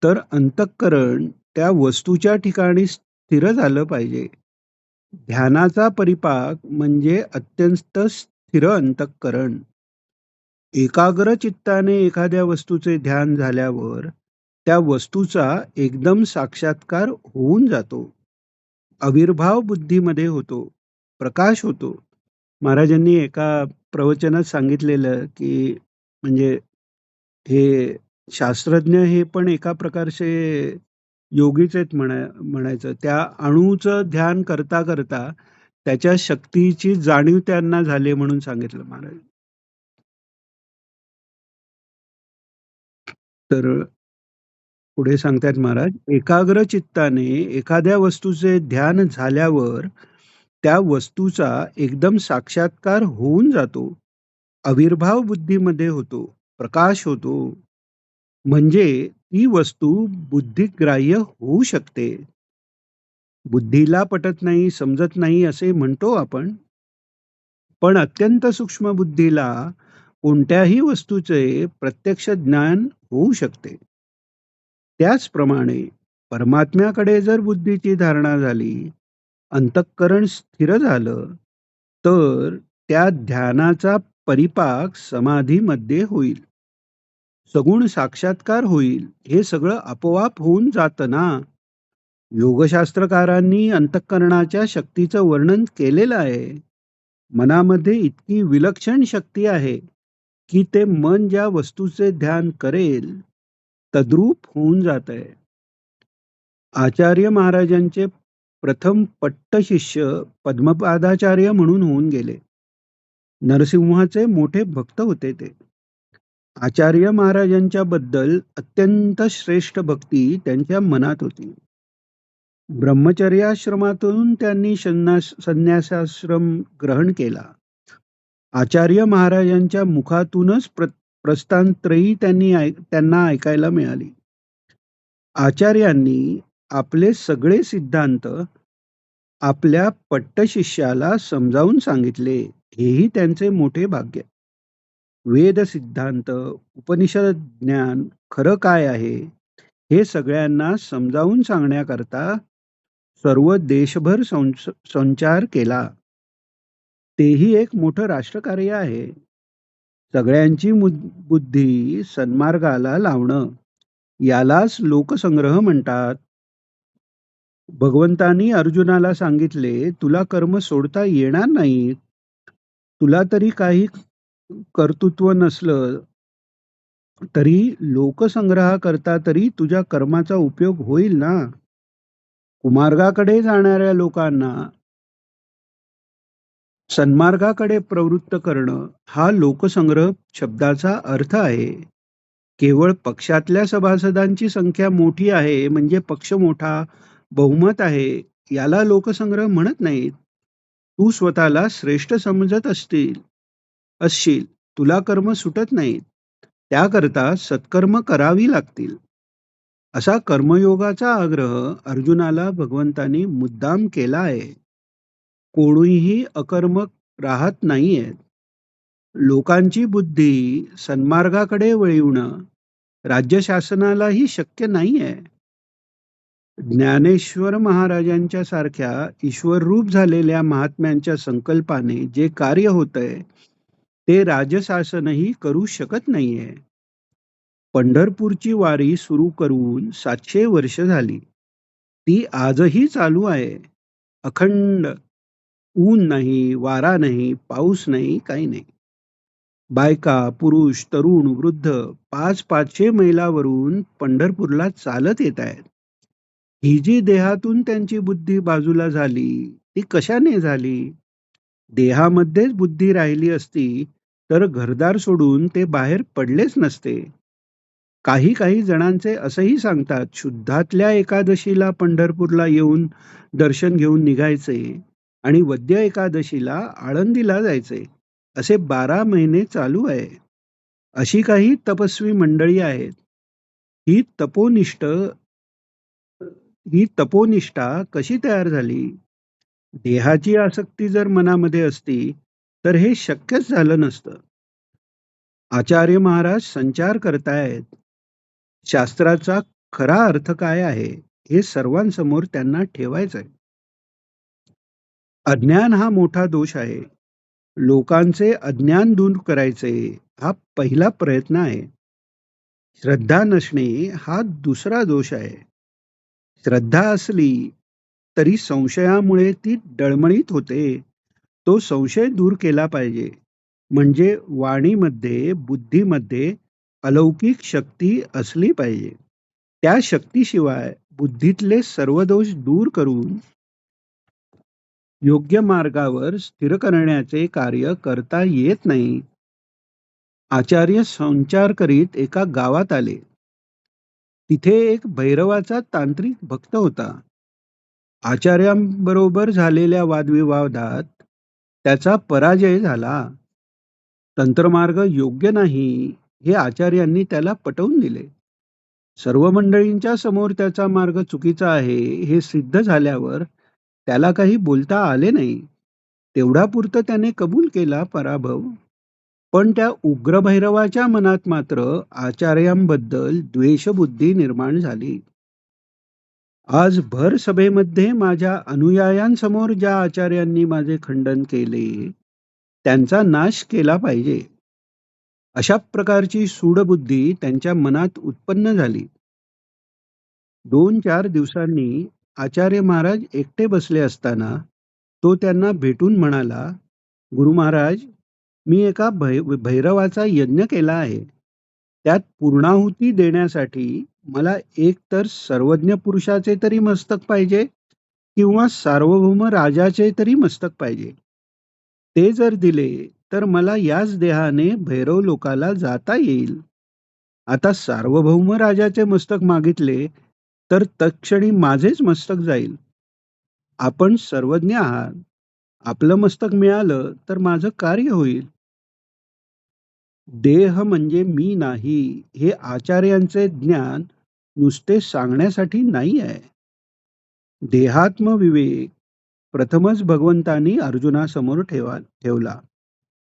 तर अंतःकरण त्या वस्तूच्या ठिकाणी स्थिर झालं पाहिजे. ध्यानाचा परिपाक म्हणजे अत्यंत स्थिर अंतःकरण. एकाग्र चित्ताने एखाद्या वस्तूचे ध्यान झाल्यावर त्या वस्तूचा एकदम साक्षात्कार होऊन जातो. आविर्भाव बुद्धीमध्ये होतो. प्रकाश होतो. महाराजांनी एका प्रवचनात सांगितलेलं, की म्हणजे हे शास्त्रज्ञ हे पण एका प्रकारचे योगीच आहेत म्हणायचं. त्या अणूचं ध्यान करता करता त्याच्या शक्तीची जाणीव त्यांना झाली म्हणून सांगितलं महाराज. तर पुढे सांगतायत महाराज, एकाग्र चित्ताने एखाद्या वस्तूचे ध्यान झाल्यावर त्या वस्तूचा एकदम साक्षात्कार होऊन जातो. आविर्भाव बुद्धीमध्ये होतो, प्रकाश होतो. म्हणजे ती वस्तू बुद्धिग्राह्य होऊ शकते. बुद्धीला पटत नाही, समजत नाही असे म्हणतो आपण, पण अत्यंत सूक्ष्म बुद्धीला कोणत्याही वस्तूचे प्रत्यक्ष ज्ञान होऊ शकते. त्याचप्रमाणे परमात्म्याकडे जर बुद्धीची धारणा झाली, अंतःकरण स्थिर झालं, तर त्या ध्यानाचा परिपाक समाधीमध्ये होईल. सगुण साक्षात्कार होईल. हे सगळं आपोआप होऊन जातं ना. योगशास्त्रकारांनी अंतःकरणाच्या शक्तीचं वर्णन केलेलं आहे. मनामध्ये इतकी विलक्षण शक्ती आहे, की ते मन ज्या वस्तूचे ध्यान करेल, तद्रूप होऊन जातंय. आचार्य महाराजांचे प्रथम पट्टशिष्य पद्मपादाचार्य म्हणून होऊन गेले. नरसिंहाचे मोठे भक्त होते ते. आचार्य महाराजांच्या बद्दल अत्यंत श्रेष्ठ भक्ती त्यांच्या मनात होती. ब्रह्मचर्याश्रमातून त्यांनी संन्यासाश्रम ग्रहण केला. आचार्य महाराजांच्या मुखातूनच प्रस्थानत्रयी त्यांना ऐकायला मिळाली. आचार्यांनी आपले सगळे सिद्धांत आपल्या पट्टशिष्याला समजावून सांगितले. हेही त्यांचे मोठे भाग्य. वेद सिद्धांत, उपनिषद ज्ञान खरं काय आहे, हे सगळ्यांना समजावून सांगण्याकरता सर्व देशभर संचार केला. तेही एक मोठं राष्ट्रकार्य आहे. सगळ्यांची बुद्धी सन्मार्गाला लावणं, यालाच लोकसंग्रह म्हणतात. भगवंतांनी अर्जुनाला सांगितले, तुला कर्म सोडता येणार नाही. तुला तरी काही कर्तृत्व नसलं तरी लोकसंग्रहाकरता तरी तुझ्या कर्माचा उपयोग होईल ना. कुमार्गाकडे जाणाऱ्या लोकांना सन्मार्गाकडे प्रवृत्त करणं, हा लोकसंग्रह शब्दाचा अर्थ आहे. केवळ पक्षातल्या सभासदांची संख्या मोठी आहे म्हणजे पक्ष मोठा, बहुमत आहे, याला लोकसंग्रह म्हणत नाहीत. तू स्वतःला श्रेष्ठ समजत असशील, तुला कर्म सुटत नाहीत, त्याकरता सत्कर्म करावी लागतील. असा कर्मयोगाचा आग्रह अर्जुनाला भगवंतांनी मुद्दाम केला आहे. कोणीही अकर्मक राहत नाहीयेत. लोकांची बुद्धी सन्मार्गाकडे वळविणं राज्यशासनालाही शक्य नाहीये. ज्ञानेश्वर महाराजांच्या सारख्या ईश्वररूप झालेल्या महात्म्यांच्या संकल्पाने जे कार्य होतंय, ते राजशासनही करू शकत नाहीये. पंढरपूरची वारी सुरू करून 700 वर्ष झाली. ती आजही चालू आहे. अखंड. ऊन नाही, वारा नाही, पाऊस नाही, काही नाही. बायका, पुरुष, तरुण, वृद्ध 500-500 मैलावरून पंढरपूरला चालत येत आहेत. ही जी देहातून त्यांची बुद्धी बाजूला झाली, ती कशाने झाली? देहामध्येच बुद्धी राहिली असती तर घरदार सोडून ते बाहेर पडलेच नसते. काही काही जणांचे असंही सांगतात, शुद्धातल्या एकादशीला पंढरपूरला येऊन दर्शन घेऊन निघायचे आणि वद्य एकादशीला आळंदीला जायचे. असे 12 महिने चालू आहे. अशी काही तपस्वी मंडळी आहेत. ही तपोनिष्ठ ही तपोनिष्ठा कशी तयार झाली? देहाची आसक्ती जर मनामध्ये असती तर हे शक्यच झालं नसतं. आचार्य महाराज संचार करतायत. शास्त्राचा खरा अर्थ काय आहे हे सर्वांसमोर त्यांना ठेवायचं आहे. अज्ञान हा मोठा दोष आहे. लोकांचे अज्ञान दूर करायचे हा पहिला प्रयत्न आहे. श्रद्धा नसणे हा दुसरा दोष आहे. श्रद्धा असली तरी संशयामुळे ती डळमळीत होते, तो संशय दूर केला पाहिजे. म्हणजे वाणीमध्ये, बुद्धीमध्ये अलौकिक शक्ती असली पाहिजे. त्या शक्तीशिवाय बुद्धीतले सर्व दोष दूर करून योग्य मार्गावर स्थिर करण्याचे कार्य करता येत नाही. आचार्य संचार करीत एका गावात आले. तिथे एक भैरवाचा तांत्रिक भक्त होता. आचार्यांबरोबर झालेल्या वादविवादात त्याचा पराजय झाला. तंत्रमार्ग योग्य नाही हे आचार्यांनी त्याला पटवून दिले. सर्व मंडळींच्या समोर त्याचा मार्ग चुकीचा आहे हे सिद्ध झाल्यावर त्याला काही बोलता आले नाही. तेवढापुरतं त्याने कबूल केला पराभव. पण त्या उग्र भैरवाच्या मनात मात्र आचार्यांबद्दल द्वेषबुद्धी निर्माण झाली. आज भर सभेमध्ये माझ्या अनुयायांसमोर ज्या आचार्यांनी माझे खंडन केले त्यांचा नाश केला पाहिजे, अशा प्रकारची सूडबुद्धी त्यांच्या मनात उत्पन्न झाली. 2-4 दिवसांनी आचार्य महाराज एकटे बसले असताना तो त्यांना भेटून म्हणाला, गुरु महाराज, मी एका भैरवाचा यज्ञ केला आहे. त्यात पूर्णाहुती देण्यासाठी मला एक तर सर्वज्ञ पुरुषाचे तरी मस्तक पाहिजे किंवा सार्वभौम राजाचे तरी मस्तक पाहिजे. ते जर दिले तर मला याच देहाने भैरव लोकाला जाता येईल. आता सार्वभौम राजाचे मस्तक मागितले तर तत्क्षणी माझेच मस्तक जाईल. आपण सर्वज्ञ आहात. आपलं मस्तक मिळालं तर माझं कार्य होईल. देह म्हणजे मी नाही हे आचार्यांचे ज्ञान नुसते सांगण्यासाठी नाही आहे. देहात्मविवेक प्रथमच भगवंतांनी अर्जुनासमोर ठेवला.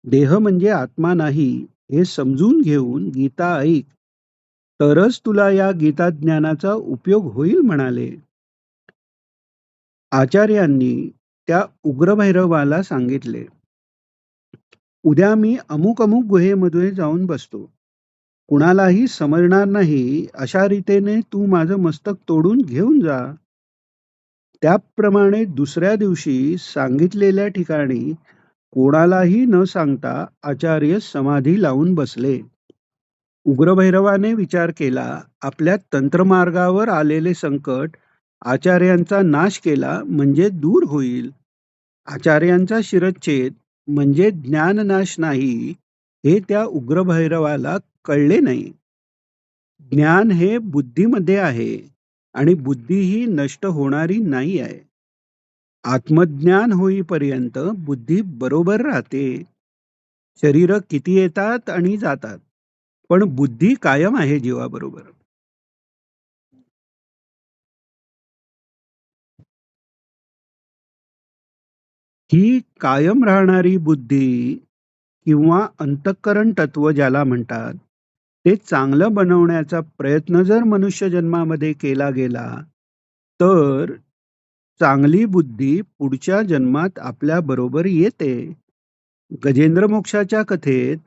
देह म्हणजे आत्मा नाही हे समजून घेऊन गीता ऐक, तरच तुला या गीता ज्ञानाचा उपयोग होईल म्हणाले. आचार्यांनी त्या उग्रभैरवाला सांगितले, उद्या मी अमुक अमुक गुहेमध्ये जाऊन बसतो. कुणालाही समजणार नाही अशा रीतीने तू माझं मस्तक तोडून घेऊन जा. त्याप्रमाणे दुसऱ्या दिवशी सांगितलेल्या ठिकाणी कोणालाही न सांगता आचार्य समाधी लावून बसले. उग्रभैरवाने विचार केला, आपल्या तंत्रमार्गावर आलेले संकट आचार्यांचा नाश केला म्हणजे दूर होईल. आचार्यांचा शिरच्छेद म्हणजे ज्ञाननाश नाही हे त्या उग्रभैरवाला कळले नाही. ज्ञान हे बुद्धीमध्ये आहे आणि बुद्धी ही नष्ट होणारी नाही आहे. आत्मज्ञान होईपर्यंत बुद्धी बरोबर राहते. शरीर किती येतात आणि जातात, पण बुद्धी कायम आहे जीवाबरोबर. ही कायम राहणारी बुद्धी किंवा अंतःकरण तत्व ज्याला म्हणतात, ते चांगलं बनवण्याचा प्रयत्न जर मनुष्य जन्मामध्ये केला गेला तर चांगली बुद्धी पुढच्या जन्मात आपल्या बरोबर येते. गजेंद्र मोक्षाच्या कथेत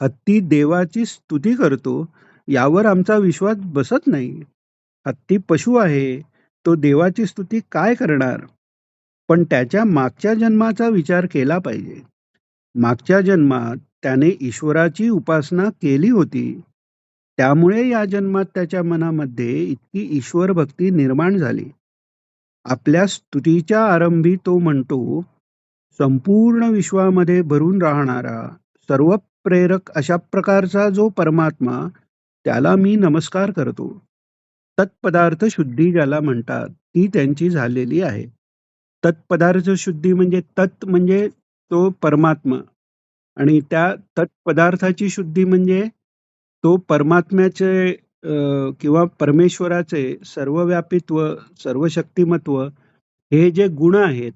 हत्ती देवाची स्तुती करतो यावर आमचा विश्वास बसत नाही. हत्ती पशु आहे, तो देवाची स्तुती काय करणार? पण त्याच्या मागच्या जन्माचा विचार केला पाहिजे. मागच्या जन्मात त्याने ईश्वराची उपासना केली होती. त्यामुळे या जन्मात त्याच्या मनामध्ये इतकी ईश्वर भक्ती निर्माण झाली. आपल्या स्तुतीच्या आरंभी तो म्हणतो, संपूर्ण विश्वामध्ये भरून राहणारा सर्व प्रेरक अशा प्रकारचा जो परमात्मा, त्याला मी नमस्कार करतो. तत्पदार्थ शुद्धी ज्याला म्हणतात ती त्यांची झालेली आहे. तत्पदार्थ शुद्धी म्हणजे तत् म्हणजे तो परमात्मा आणि त्या तत्पदार्थाची शुद्धी म्हणजे तो परमात्म्याचे किंवा परमेश्वराचे सर्वव्यापित्व, सर्वशक्तिमत्व हे जे गुण आहेत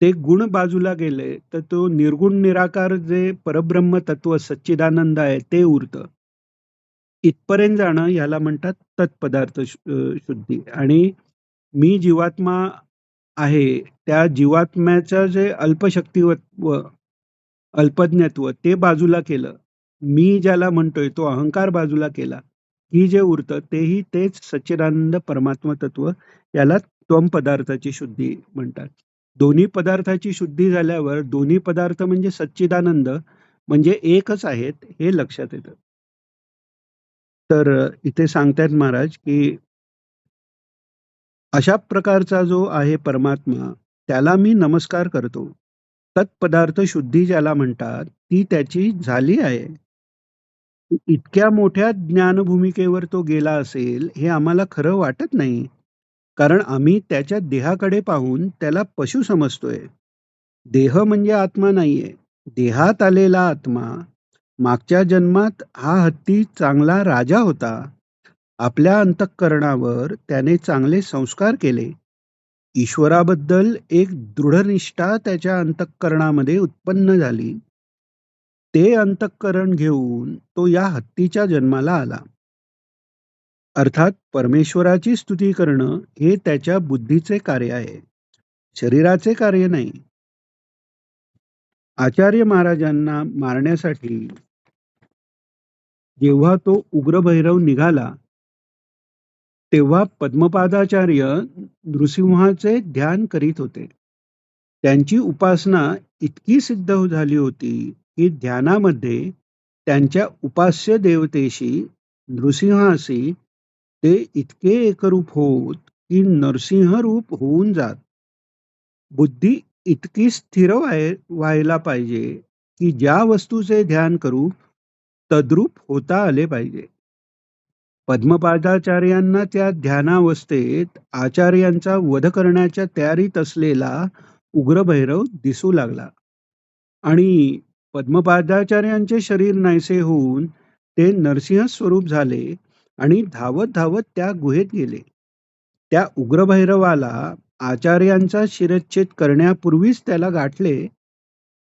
ते गुण बाजूला गेले तर तो निर्गुण निराकार जे परब्रह्म तत्व सच्चिदानंद आहे ते उरतं. इथपर्यंत जाणं याला म्हणतात तत्पदार्थ शुद्धी. आणि मी जीवात्मा आहे त्या जीवात्म्याचं जे अल्पशक्तिवत्व, अल्पज्ञत्व ते बाजूला केलं. मी ज्याला म्हणतोय तो अहंकार बाजूला केला की जे उरतं तेही तेच सच्चिदानंद परमात्मा तत्व, याला त्वम पदार्थाची शुद्धी म्हणतात. दोन्ही पदार्थाची शुद्धी झाल्यावर दोन्ही पदार्थ म्हणजे सच्चिदानंद म्हणजे एकच आहेत हे लक्षात येतं. तर इथे सांगतायत महाराज की अशा प्रकारचा जो आहे परमात्मा त्याला मी नमस्कार करतो. तत्पदार्थ शुद्धी ज्याला म्हणतात ती त्याची झाली आहे. इतक्या मोठ्या ज्ञानभूमिकेवर तो गेला असेल हे आम्हाला खरं वाटत नाही. कारण आम्ही त्याच्या देहाकडे पाहून त्याला पशु समजतोय. देह म्हणजे आत्मा नाहीये. देहात आलेला आत्मा मागच्या जन्मात हा हत्ती चांगला राजा होता. आपल्या अंतःकरणावर त्याने चांगले संस्कार केले. ईश्वराबद्दल एक दृढनिष्ठा त्याच्या अंतःकरणामध्ये उत्पन्न झाली. ते अंतःकरण घेऊन तो या हत्तीच्या जन्माला आला. अर्थात परमेश्वराची स्तुती करणं हे त्याच्या बुद्धीचे कार्य आहे, शरीराचे कार्य नाही. आचार्य महाराजांना मारण्यासाठी जेव्हा तो उग्रभैरव निघाला तेव्हा पद्मपादाचार्य नृसिंहाचे ध्यान करीत होते. त्यांची उपासना इतकी सिद्ध झाली होती की ध्यानामध्ये त्यांच्या उपास्य देवतेशी नृसिंहाशी ते इतके एकरूप होत की नरसिंह रूप होऊन जात. बुद्धी इतकी स्थिर व्हायला पाहिजे की ज्या वस्तूचे ध्यान करू तद्रूप होता आले पाहिजे. पद्मपादाचार्यांना त्या ध्यानावस्थेत आचार्यांचा वध करण्याच्या तयारीत असलेला उग्रभैरव दिसू लागला आणि पद्मपादाचार्यांचे शरीर नाहीसे होऊन ते नरसिंह स्वरूप झाले आणि धावत धावत त्या गुहेत गेले. त्या उग्रभैरवाला आचार्यांचा शिरच्छेद करण्यापूर्वीच त्याला गाठले,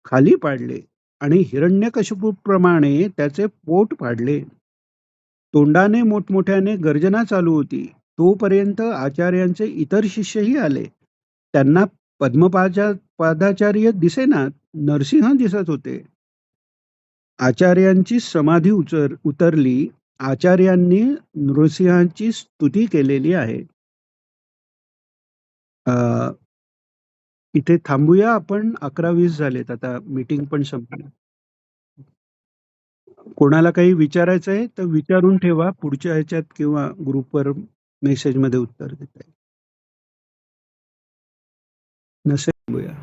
खाली पाडले आणि हिरण्यकशिपूप्रमाणे त्याचे पोट फाडले. तोंडाने मोठमोठ्याने गर्जना चालू होती. तोपर्यंत आचार्यांचे इतर शिष्यही आले. त्यांना पद्मपादाचार्य दिसेनात, नरसिंह दिसत होते. आचार्यांची समाधी उतरली. आचार्यांनी नृसिंहाची स्तुती केलेली आहे. इथे थांबूया आपण. 11:20 झालेत. आता मीटिंग पण संपली. कोणाला काही विचारायचं आहे तर विचारून ठेवा. पुढच्या ह्याच्यात किंवा ग्रुपवर मेसेजमध्ये उत्तर देता येईल. नसेल थांबूया.